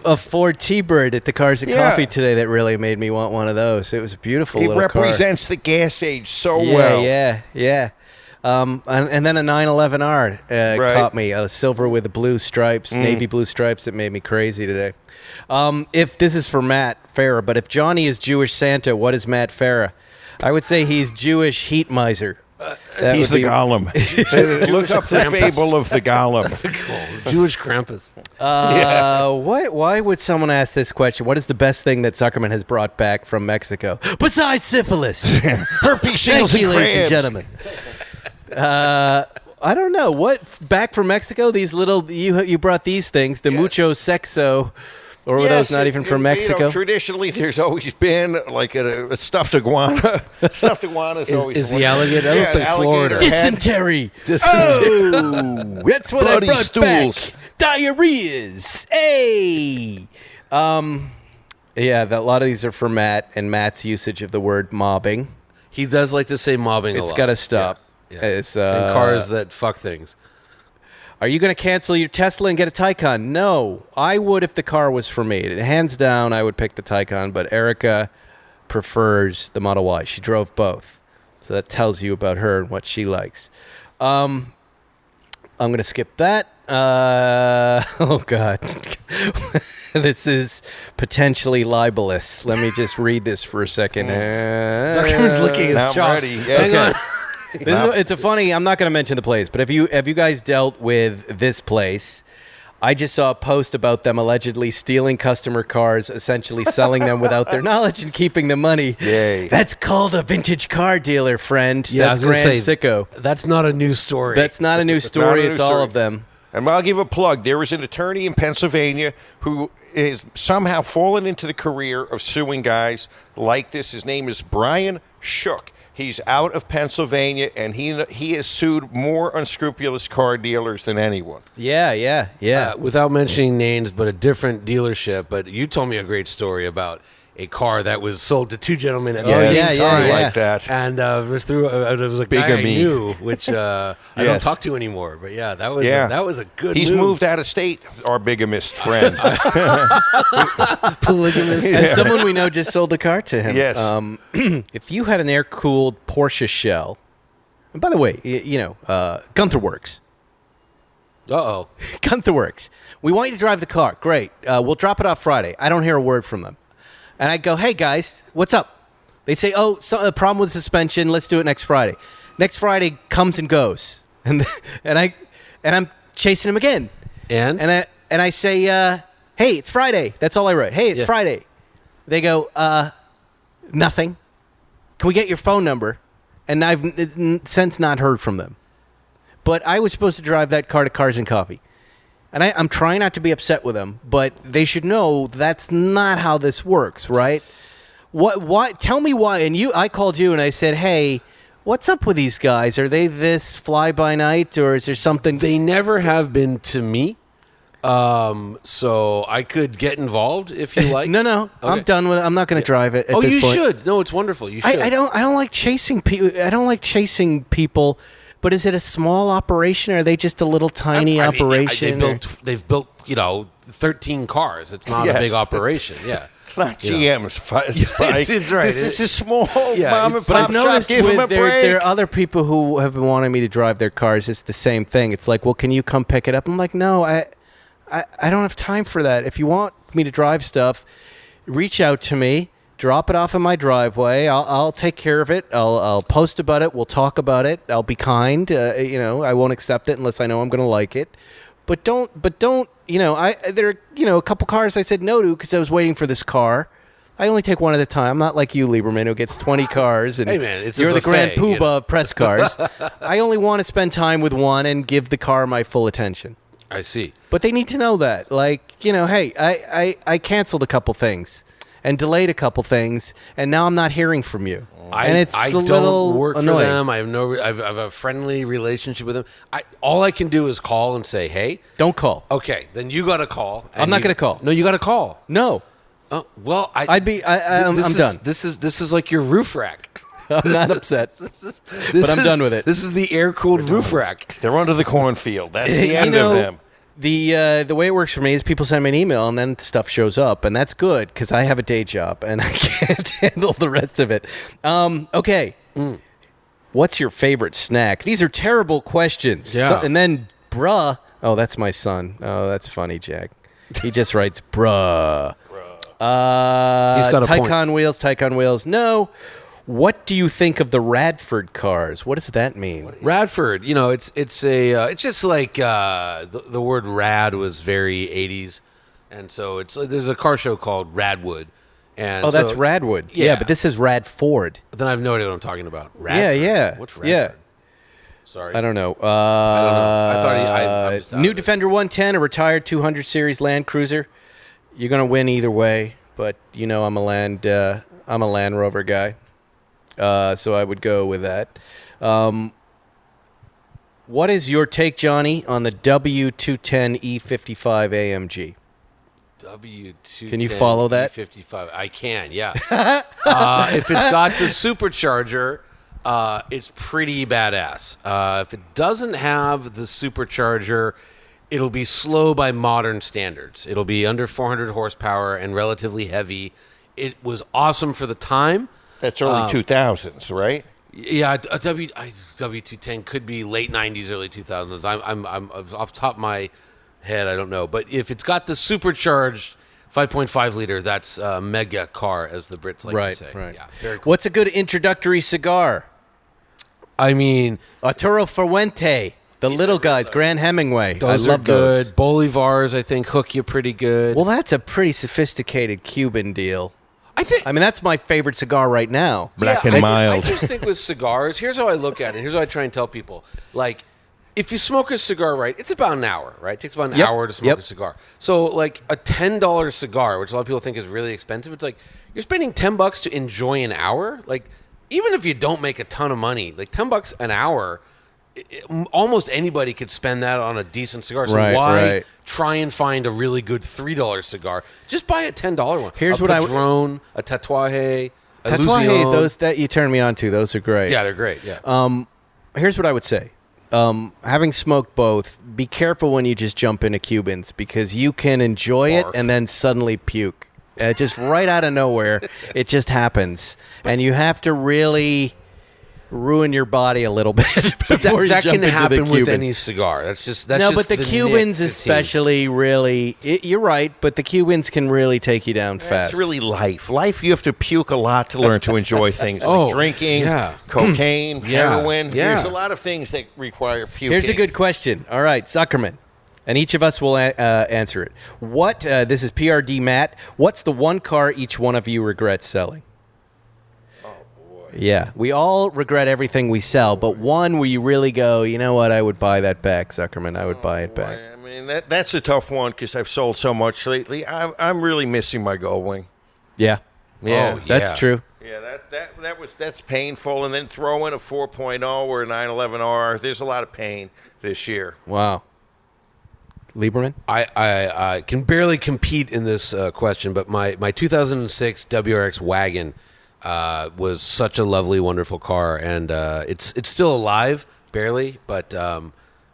a Ford T-Bird at the Cars and Yeah. Coffee today that really made me want one of those. It was a beautiful It little represents the gas age so car. well. Yeah. And then a 911R Right. caught me, a silver with the blue stripes, navy blue stripes that made me crazy today. If this is for Matt Farah, but if Johnny is Jewish Santa, what is Matt Farah? I would say he's Jewish heat miser. That He's would the be- Golem. Look up the Krampus. fable of the Golem. Jewish Krampus. Why would someone ask this question? What is the best thing that Zuckerman has brought back from Mexico besides syphilis? Herpes, shingles, Thank you, and ladies and crabs. gentlemen. I don't know what back from Mexico. These little you brought these things, the mucho sexo Or were those not even from Mexico? Traditionally, there's always been like a stuffed iguana. Stuffed iguana is the alligator? That looks like Florida. Dysentery. Oh, that's what I brought stools. Back. Diarrheas. Hey. Yeah, a lot of these are for Matt and Matt's usage of the word mobbing. He does like to say mobbing a lot. It's got to stop. Yeah. It's, and cars that fuck things. Are you going to cancel your Tesla and get a Taycan? No. I would if the car was for me. Hands down, I would pick the Taycan, but Erica prefers the Model Y. She drove both. So that tells you about her and what she likes. I'm going to skip that. Oh, God. This is potentially libelous. Let me just read this for a second. Zuckerman's licking his chops. Ready. Hang on. It's a funny. I'm not going to mention the place, but have you guys dealt with this place? I just saw a post about them allegedly stealing customer cars, essentially selling them without their knowledge and keeping the money. Yay! That's called a vintage car dealer, friend. Yeah, that's Grand Sicko. That's not a new story. That's not a new story. It's all of them. And I'll give a plug. There is an attorney in Pennsylvania who is somehow fallen into the career of suing guys like this. His name is Brian Shook. He's out of Pennsylvania, and he has sued more unscrupulous car dealers than anyone. Yeah. Without mentioning names, but a different dealership. But you told me a great story about a car that was sold to two gentlemen at the same time. Like that. And it was a guy I knew, which I don't talk to anymore. But yeah, that was a good He's move. moved out of state, our bigamist friend. Polygamous. And someone we know just sold a car to him. Yes. If you had an air-cooled Porsche shell, and by the way, Gunther Works. Uh-oh. Gunther Works. We want you to drive the car. Great. We'll drop it off Friday. I don't hear a word from them. And I go, hey, guys, what's up? They say, a problem with suspension. Let's do it next Friday. Next Friday comes and goes. And I'm chasing him again. And I say, hey, it's Friday. That's all I wrote. Hey, it's Friday. They go, nothing. Can we get your phone number? And I've since not heard from them. But I was supposed to drive that car to Cars and Coffee. And I'm trying not to be upset with them, but they should know that's not how this works, right? What? Tell me why. And I called you and I said, hey, what's up with these guys? Are they this fly-by-night, or is there something? They never have been to me. So I could get involved if you like. No. Okay. I'm done with it. I'm not going to drive it at this you point. should. No, it's wonderful. You should. I don't like chasing people. I don't like chasing people. But is it a small operation, or are they just a little tiny operation? They've built 13 cars. It's not a big operation. Yeah. It's not GM's Spike. It's right. This is a small mom and But I've pop shop. noticed Give them a break. there are other people who have been wanting me to drive their cars. It's the same thing. It's like, well, can you come pick it up? I'm like, no, I don't have time for that. If you want me to drive stuff, reach out to me. Drop it off in my driveway. I'll take care of it. I'll post about it. We'll talk about it. I'll be kind. I won't accept it unless I know I'm going to like it. But don't. There are a couple cars I said no to because I was waiting for this car. I only take one at a time. I'm not like you, Lieberman, who gets 20 cars. And hey man, it's you're a the buffet, grand poobah of press cars. I only want to spend time with one and give the car my full attention. I see. But they need to know that. Hey, I canceled a couple things. And delayed a couple things, and now I'm not hearing from you. I don't work annoying. for them. I have a friendly relationship with them. All I can do is call and say, "Hey, don't call." Okay, then you got to call. I'm not going to call. No, you got to call. No. Oh well, I'm done. This is like your roof rack. I'm not upset, but I'm done with it. This is the air cooled roof rack. They're under the cornfield. That's the end of them. The way it works for me is people send me an email and then stuff shows up, and that's good because I have a day job and I can't handle the rest of it. Okay. What's your favorite snack? These are terrible questions. Yeah. And then, bruh. Oh, that's my son. Oh, that's funny, Jack. He just writes, bruh. He's got a Taycan wheels. No. What do you think of the Radford cars? What does that mean? Radford, it's just like the word rad was very 80s, and so there's a car show called Radwood, and that's Radwood. Yeah, but this is Radford. Then I have no idea what I'm talking about. Radford. Yeah. What's Radford? Yeah. Sorry, I don't know. I thought new Defender 110, a retired 200 series Land Cruiser. you're gonna win either way, but I'm a Land Rover guy, so I would go with that. What is your take, Johnny, on the W210 E55 AMG? W210 Can you follow that? E55. I can, yeah. If it's got the supercharger, it's pretty badass. If it doesn't have the supercharger, it'll be slow by modern standards. It'll be under 400 horsepower and relatively heavy. It was awesome for the time. That's early 2000s, right? Yeah, a W210 could be late 90s, early 2000s. I'm off the top of my head, I don't know. But if it's got the supercharged 5.5 liter, that's a mega car, as the Brits like to say. Right. Yeah, very cool. What's a good introductory cigar? I mean, Arturo Fuente, the little guys, Grand Hemingway. those I are love good. those. Bolivars, I think, hook you pretty good. Well, that's a pretty sophisticated Cuban deal. I mean, that's my favorite cigar right now. Black and mild. I just think with cigars, here's how I look at it. Here's what I try and tell people. Like, if you smoke a cigar right, it's about an hour, right? It takes about an hour to smoke a cigar. So, like, a $10 cigar, which a lot of people think is really expensive, it's like, you're spending $10 to enjoy an hour? Like, even if you don't make a ton of money, like, $10 an hour, almost anybody could spend that on a decent cigar. So why try and find a really good $3 cigar? Just buy a $10 one. Here's a what Padron, a Tatuaje, a Tatuaje, Illusion. those that you turned me on to, those are great. Yeah, they're great. Yeah. Here's what I would say. Having smoked both, be careful when you just jump into Cubans because you can enjoy it and then suddenly puke. Just right out of nowhere, it just happens. And you have to really ruin your body a little bit before you that jump can into happen the with Cuban. any cigar. That's just but the nick Cubans the especially really, you're right, but the Cubans can really take you down fast. That's really life. Life, you have to puke a lot to learn to enjoy things like drinking, cocaine, heroin. Yeah. There's a lot of things that require puking. Here's a good question. All right, Zuckerman. And each of us will answer it. This is PRD Matt. What's the one car each one of you regrets selling? Yeah, we all regret everything we sell, but one where you really go, you know what, I would buy that back, Zuckerman. I would buy it back. I mean, that's a tough one because I've sold so much lately. I'm really missing my Goldwing. Yeah. Yeah. That's true. Yeah, that's painful. And then throw in a 4.0 or a 911R. There's a lot of pain this year. Wow. Lieberman? I can barely compete in this question, but my 2006 WRX wagon was such a lovely, wonderful car, and it's still alive, barely, but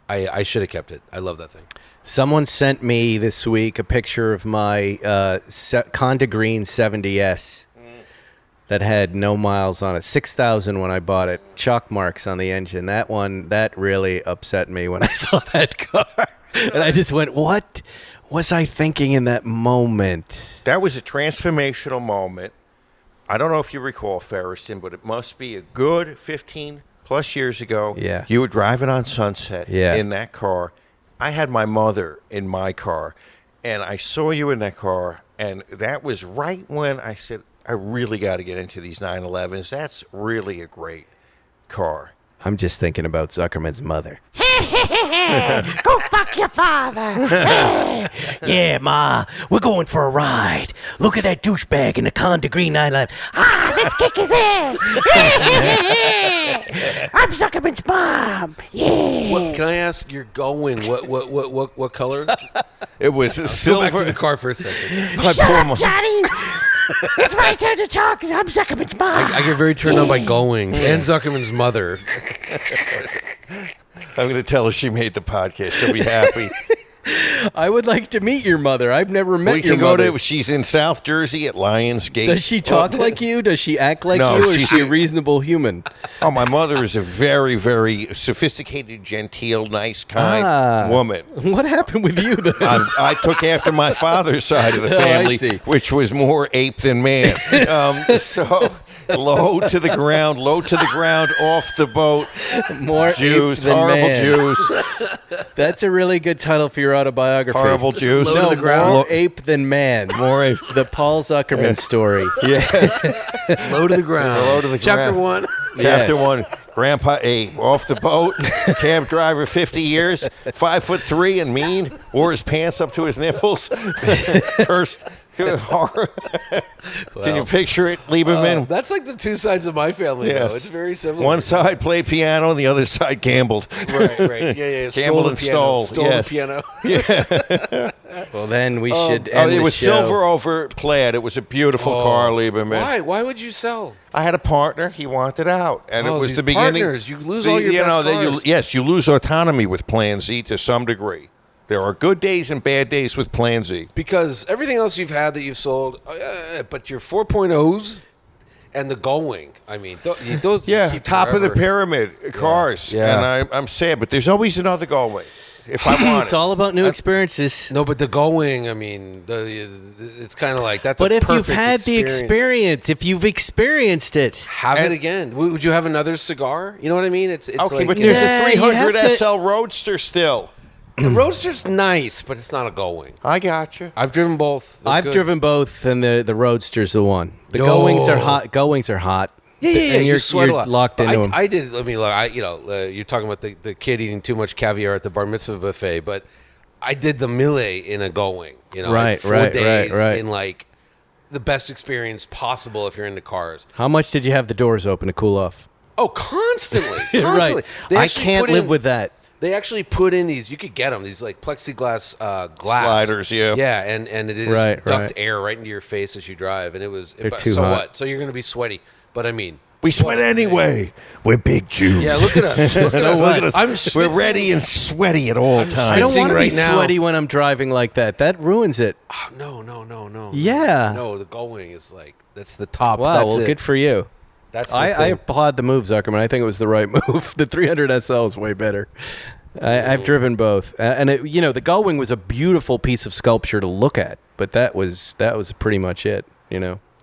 I should have kept it. I love that thing. Someone sent me this week a picture of my Conda Green 70S that had no miles on it. 6,000 when I bought it. Chalk marks on the engine. That really upset me when I saw that car. And I just went, what was I thinking in that moment? That was a transformational moment. I don't know if you recall, Ferriston, but it must be a good 15-plus years ago. Yeah. You were driving on Sunset in that car. I had my mother in my car, and I saw you in that car, and that was right when I said, I really got to get into these 911s. That's really a great car. I'm just thinking about Zuckerman's mother. Go fuck your father. Yeah, Ma, we're going for a ride. Look at that douchebag in the Conda Green 911. Let's kick his ass. I'm Zuckerman's mom. Yeah. Can I ask, you're going, what color? It was a Go silver. back to the car for a second. My Shut poor up, mom. Johnny. It's my turn to talk. I'm Zuckerman's mom. I get very turned on by going, and Zuckerman's mother. I'm going to tell her she made the podcast. She'll be happy. I would like to meet your mother. I've never met We your can go mother. to. She's in South Jersey at Lionsgate. Does she talk like you? Does she act like No, you? Or is she's she a a- reasonable human? Oh, my mother is a very, very sophisticated, genteel, nice, kind woman. What happened with you, then? I took after my father's side of the Oh, I family, see. which was more ape than man. So low to the ground, off the boat. More Jews, ape than horrible man. Jews, That's a really good title for your autobiography. horrible Jews. No, the ground. more ape than man. More ape. The Paul Zuckerman story. Yes. Low to the ground. Low to the Chapter ground. 1. Chapter Yes. 1. Grandpa Abe, off the boat, cab driver, 50 years, 5'3" and mean, wore his pants up to his nipples. First, horror. Can you picture it, Lieberman? That's like the two sides of my family, though. It's very similar. One side played piano, and the other side gambled. Right. Yeah. Gambled and stole. Stole the piano. Well, then we should end it the was show. silver over plaid. It was a beautiful car, Lieberman. Why? Why would you sell? I had a partner. He wanted out, and it was these the beginning. partners. You lose all your best cars. Yes, you lose autonomy with Plan Z to some degree. There are good days and bad days with Plan Z. Because everything else you've had that you've sold, but your 4.0s and the Gullwing, I mean, those keep top of the forever. pyramid cars. Yeah. And I'm sad, but there's always another Gullwing if I want It's all about new experiences. No, but the Gullwing, I mean, it's kind of like that's. But a if you've perfect had the experience, if you've experienced it, have it again. Would you have another cigar? You know what I mean? It's okay, like, but there's Yeah, a you have 300 to- SL Roadster still. the Roadster's nice, but it's not a Gullwing. I got you. I've driven both. They're I've good. driven both, and the Roadster's the one. The No. Gullwings are hot. Gullwings are hot. Yeah. And You sweat a you're lot. locked But into them. I did. I mean, look, you're talking about the kid eating too much caviar at the bar mitzvah buffet, but I did the Millet in a Gullwing. You know, Right, 4 days right. in like the best experience possible if you're into cars. How much did you have the doors open to cool off? Oh, constantly. Right. They I actually can't put live in- with that. They actually put in these. You could get them. These like plexiglass glass Sliders, yeah. yeah, and it is Right, duct right. air right into your face as you drive, and it was. They're but too so hot. what? So you're going to be sweaty, but I mean, We sweat anyway. We're big Jews. yeah. Look at us. Look at us. Look at us. I'm We're schwitzing. ready and sweaty at all I times. don't want to right be now. sweaty when I'm driving like that. That ruins it. Oh, no. Yeah. No, the Gullwing is like that's the top. Wow, That's well, it. good for you. That's the I thing. applaud the move, Zuckerman. I think it was the right move. The 300 SL is way better. I've driven both, and the Gullwing was a beautiful piece of sculpture to look at, but that was pretty much it.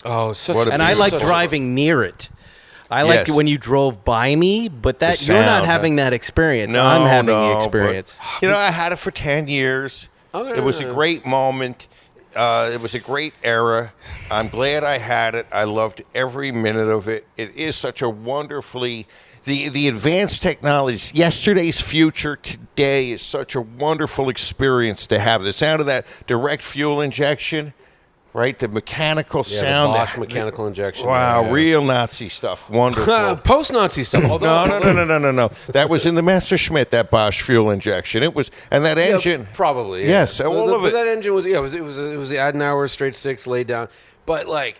Oh, such What a a And I beautiful like such a- driving near it. I like Yes. when you drove by me, but that The you're not sound, having that experience. No, I'm having no, the but, experience. I had it for 10 years. Okay. It was a great moment. It was a great era. I'm glad I had it. I loved every minute of it. It is such a wonderfully... The advanced technologies, yesterday's future today is such a wonderful experience to have. The sound of that direct fuel injection, right? The mechanical Yeah, sound. the Bosch mechanical injection. Wow, Yeah. real Nazi stuff. Wonderful. Post-Nazi stuff. Although, No. That was in the Messerschmitt, that Bosch fuel injection. It was, and that Yeah, engine. probably. Yeah. Yes, but, all of but it. that engine was. Yeah, it was the Adenauer straight six laid down, but like.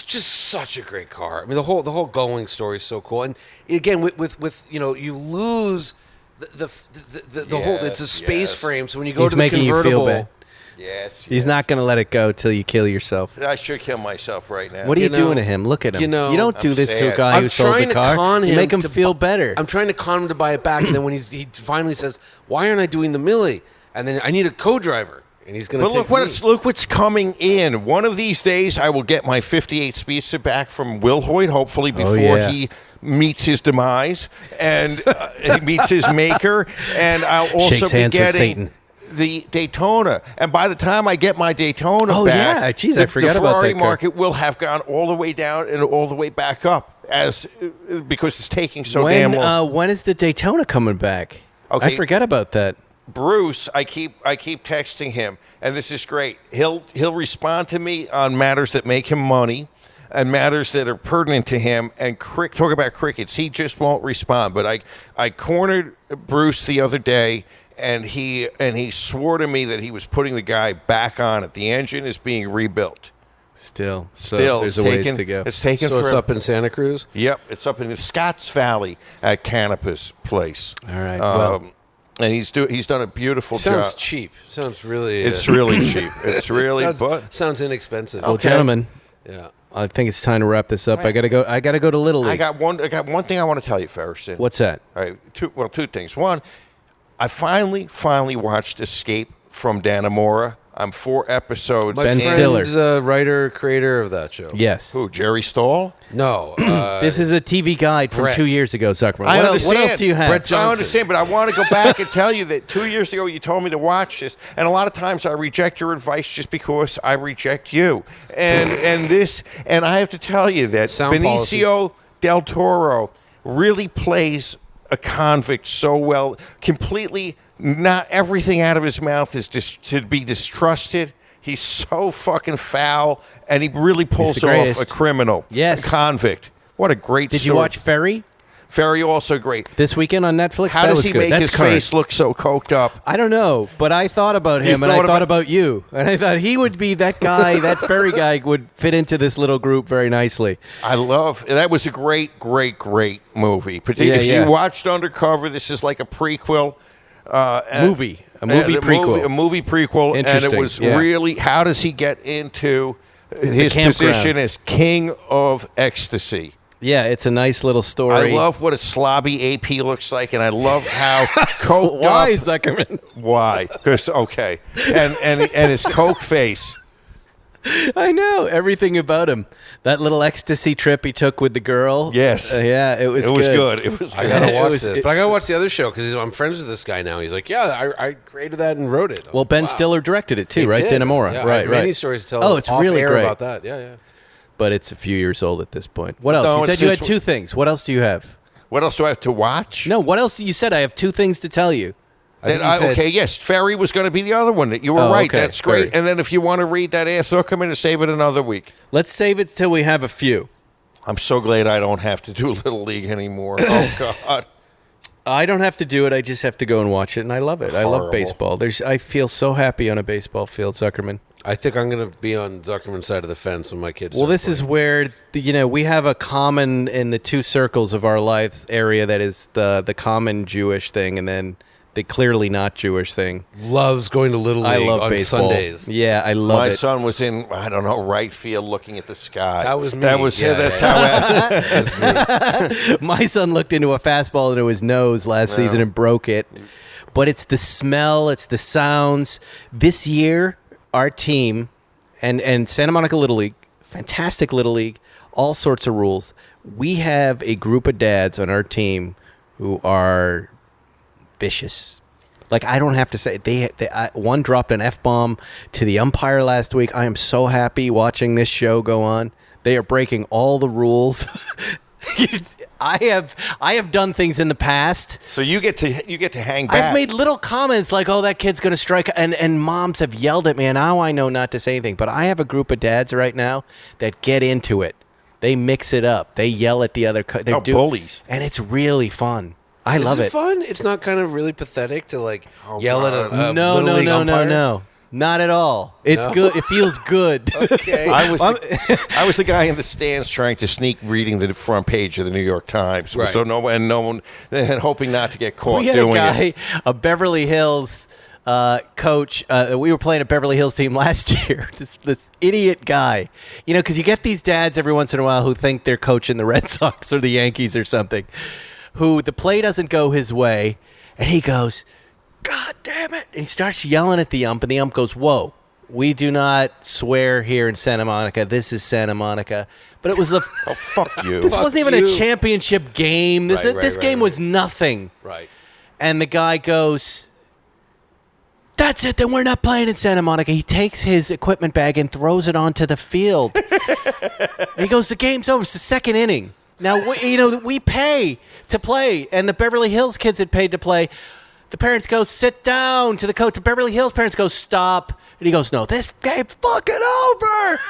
Just such a great car. I mean, the whole Gullwing story is so cool. And again, with you lose the whole. It's a space yes. frame. So when you go He's to the making you convertible, feel bad. Yes. He's not going to let it go till you kill yourself. I should kill myself right now. What are you, You know- doing to him? Look at him. you know, you don't do I'm this to a sad. guy who I'm sold trying the to car. con You him make him to feel better. I'm trying to con him to buy it back, and then when he finally says, "Why aren't I doing the Millie?" and then I need a co-driver, and he's going to. But look what's coming in. One of these days, I will get my 58 Speedster back from Will Hoyt, hopefully before yeah. he meets his demise and he meets his maker. And I'll also Shakes be hands with getting Satan. the Daytona. And by the time I get my Daytona Oh, back, yeah. Jeez, I forgot the about Ferrari that car. market will have gone all the way down and all the way back up because it's taking so damn long. when is the Daytona coming back? Okay. I forgot about that. Bruce, I keep texting him, and this is great. He'll respond to me on matters that make him money and matters that are pertinent to him. And talk about crickets. He just won't respond. But I cornered Bruce the other day, and he swore to me that he was putting the guy back on it. The engine is being rebuilt. Still, Still, there's it's a ways taken- to go. It's taken So it's forever. up in Santa Cruz. Yep, it's up in the Scotts Valley at Canopus Place. All right, well. And he's done a beautiful Sounds job. cheap. Sounds really. It's really cheap. It's really, sounds inexpensive. Well, Okay. gentlemen, Yeah. I think it's time to wrap this up. I gotta go to Little League. I got one thing I want to tell you, Ferguson. What's that? All right, two things. One, I finally watched Escape from Dannemora. I'm 4 episodes. My Ben in. Stiller. friend's writer, creator of that show. Yes. Who? Jerry Stahl? No. This is a TV guide from Brett. 2 years ago, Zuckerman. I What understand. else do you have? Brett I Johnson. understand, but I want to go back and tell you that 2 years ago you told me to watch this, and a lot of times I reject your advice just because I reject you. And I have to tell you that Sound Benicio del Toro really plays a convict so well. Completely, not everything out of his mouth is to be distrusted. He's so fucking foul, and he really pulls off a criminal, Yes. a convict. What a great story. Did you watch Ferry? Ferry, also great. This weekend on Netflix? How That does was he good. make That's his current. face look so coked up? I don't know, but I thought about him, and I thought about you. And I thought he would be that guy, that Ferry guy would fit into this little group very nicely. That was a great movie. Particularly if you watched Undercover, this is like a prequel. Movie prequel. A movie prequel, and it was really, how does he get into his position as king of ecstasy? Yeah, it's a nice little story. I love what a slobby AP looks like, and I love how coked Why, up. Zuckerman? Why? Because, okay. And his coke face. I know everything about him. That little ecstasy trip he took with the girl. Yes. It was good. It was good. I gotta watch this, but I gotta watch the other show because I'm friends with this guy now. He's like, yeah, I created that and wrote it. Well, Ben Stiller directed it too, He right? did. Dinamora, Yeah, I right? have many stories to tell. Oh, it's off really air great about that. Yeah. But it's a few years old at this point. What else? No, You it's said you had just- 2 things. What else do you have? What else do I have to watch? No, what else? You said I have 2 things to tell you. Okay, yes, Ferry was going to be the other one. You were right. okay, That's great. Ferry. And then if you want to read that ass, I'll come in and save it another week. Let's save it till we have a few. I'm so glad I don't have to do Little League anymore. Oh, God. I don't have to do it. I just have to go and watch it, and I love it. I love Horrible. baseball. I feel so happy on a baseball field, Zuckerman. I think I'm going to be on Zuckerman's side of the fence when my kids. Well, start this is playing. where we have a common in the 2 circles of our lives area that is the common Jewish thing, and then the clearly not Jewish thing. Loves going to Little League I love on baseball. Sundays. Yeah, I love My it. son was in, I don't know, right field looking at the sky. That was me. That was Yeah, that's yeah. how My son looked into a fastball into his nose last season and broke it. But it's the smell, it's the sounds. This year, our team and Santa Monica Little League, fantastic Little League, all sorts of rules. We have a group of dads on our team who are vicious. Like, I don't have to say, one dropped an F-bomb to the umpire last week. I am so happy watching this show go on. They are breaking all the rules. I have done things in the past. So you get to hang back. I've made little comments like, "Oh, that kid's going to strike," and moms have yelled at me, and now I know not to say anything. But I have a group of dads right now that get into it. They mix it up. They yell at the other. They're bullies. and it's really fun. I love Is it. fun? It's not kind of really pathetic to yell at a No, Little League umpire? no. Not at all. It's No? good. It feels good. Okay. I was the guy in the stands trying to sneak reading the front page of the New York Times, Right. so no one, and hoping not to get caught We had doing a guy, it. a Beverly Hills coach. We were playing a Beverly Hills team last year. This idiot guy, because you get these dads every once in a while who think they're coaching the Red Sox or the Yankees or something, who the play doesn't go his way, and he goes, "God damn it!" And he starts yelling at the ump, and the ump goes, "Whoa, we do not swear here in Santa Monica. This is Santa Monica." But it was the. Oh, fuck you. This Fuck wasn't even you. a championship game. This Right, game right. was nothing. Right. And the guy goes, "That's it, then we're not playing in Santa Monica." He takes his equipment bag and throws it onto the field. And he goes, "The game's over. It's the second inning." Now, we pay to play, and the Beverly Hills kids had paid to play. The parents go, "Sit down," to the coach. The Beverly Hills parents go, "Stop." And he goes, "No, this game's fucking over."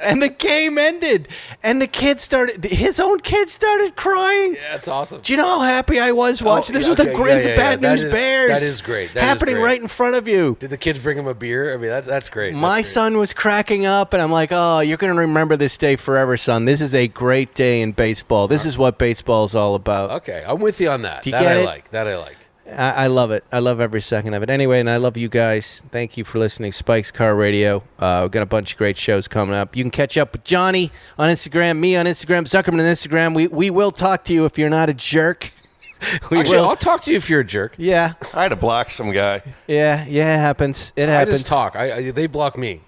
And the game ended. And his own kid started crying. Yeah, that's awesome. Do you know how happy I was watching? This was the greatest Bad News Bears. That is great. That is happening great. right in front of you. Did the kids bring him a beer? I mean, that's great. My son was cracking up, and I'm like, "Oh, you're going to remember this day forever, son. This is a great day in baseball. This is what baseball is all about." Okay, I'm with you on that. Do you that get I it? like. That I like. I love it. I love every second of it. Anyway, and I love you guys. Thank you for listening. Spike's Car Radio. We've got a bunch of great shows coming up. You can catch up with Johnny on Instagram, me on Instagram, Zuckerman on Instagram. We will talk to you if you're not a jerk. We Actually, will. I'll talk to you if you're a jerk. Yeah, I had to block some guy. yeah, it happens. It I happens. just talk. They block me.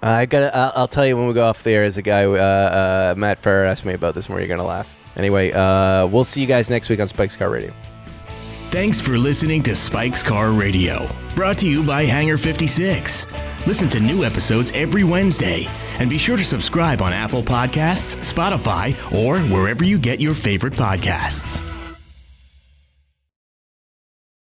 I'll tell you when we go off the air. As a guy, Matt Farrer asked me about this, and you're gonna laugh. Anyway, we'll see you guys next week on Spike's Car Radio. Thanks for listening to Spike's Car Radio, brought to you by Hangar 56. Listen to new episodes every Wednesday. And be sure to subscribe on Apple Podcasts, Spotify, or wherever you get your favorite podcasts.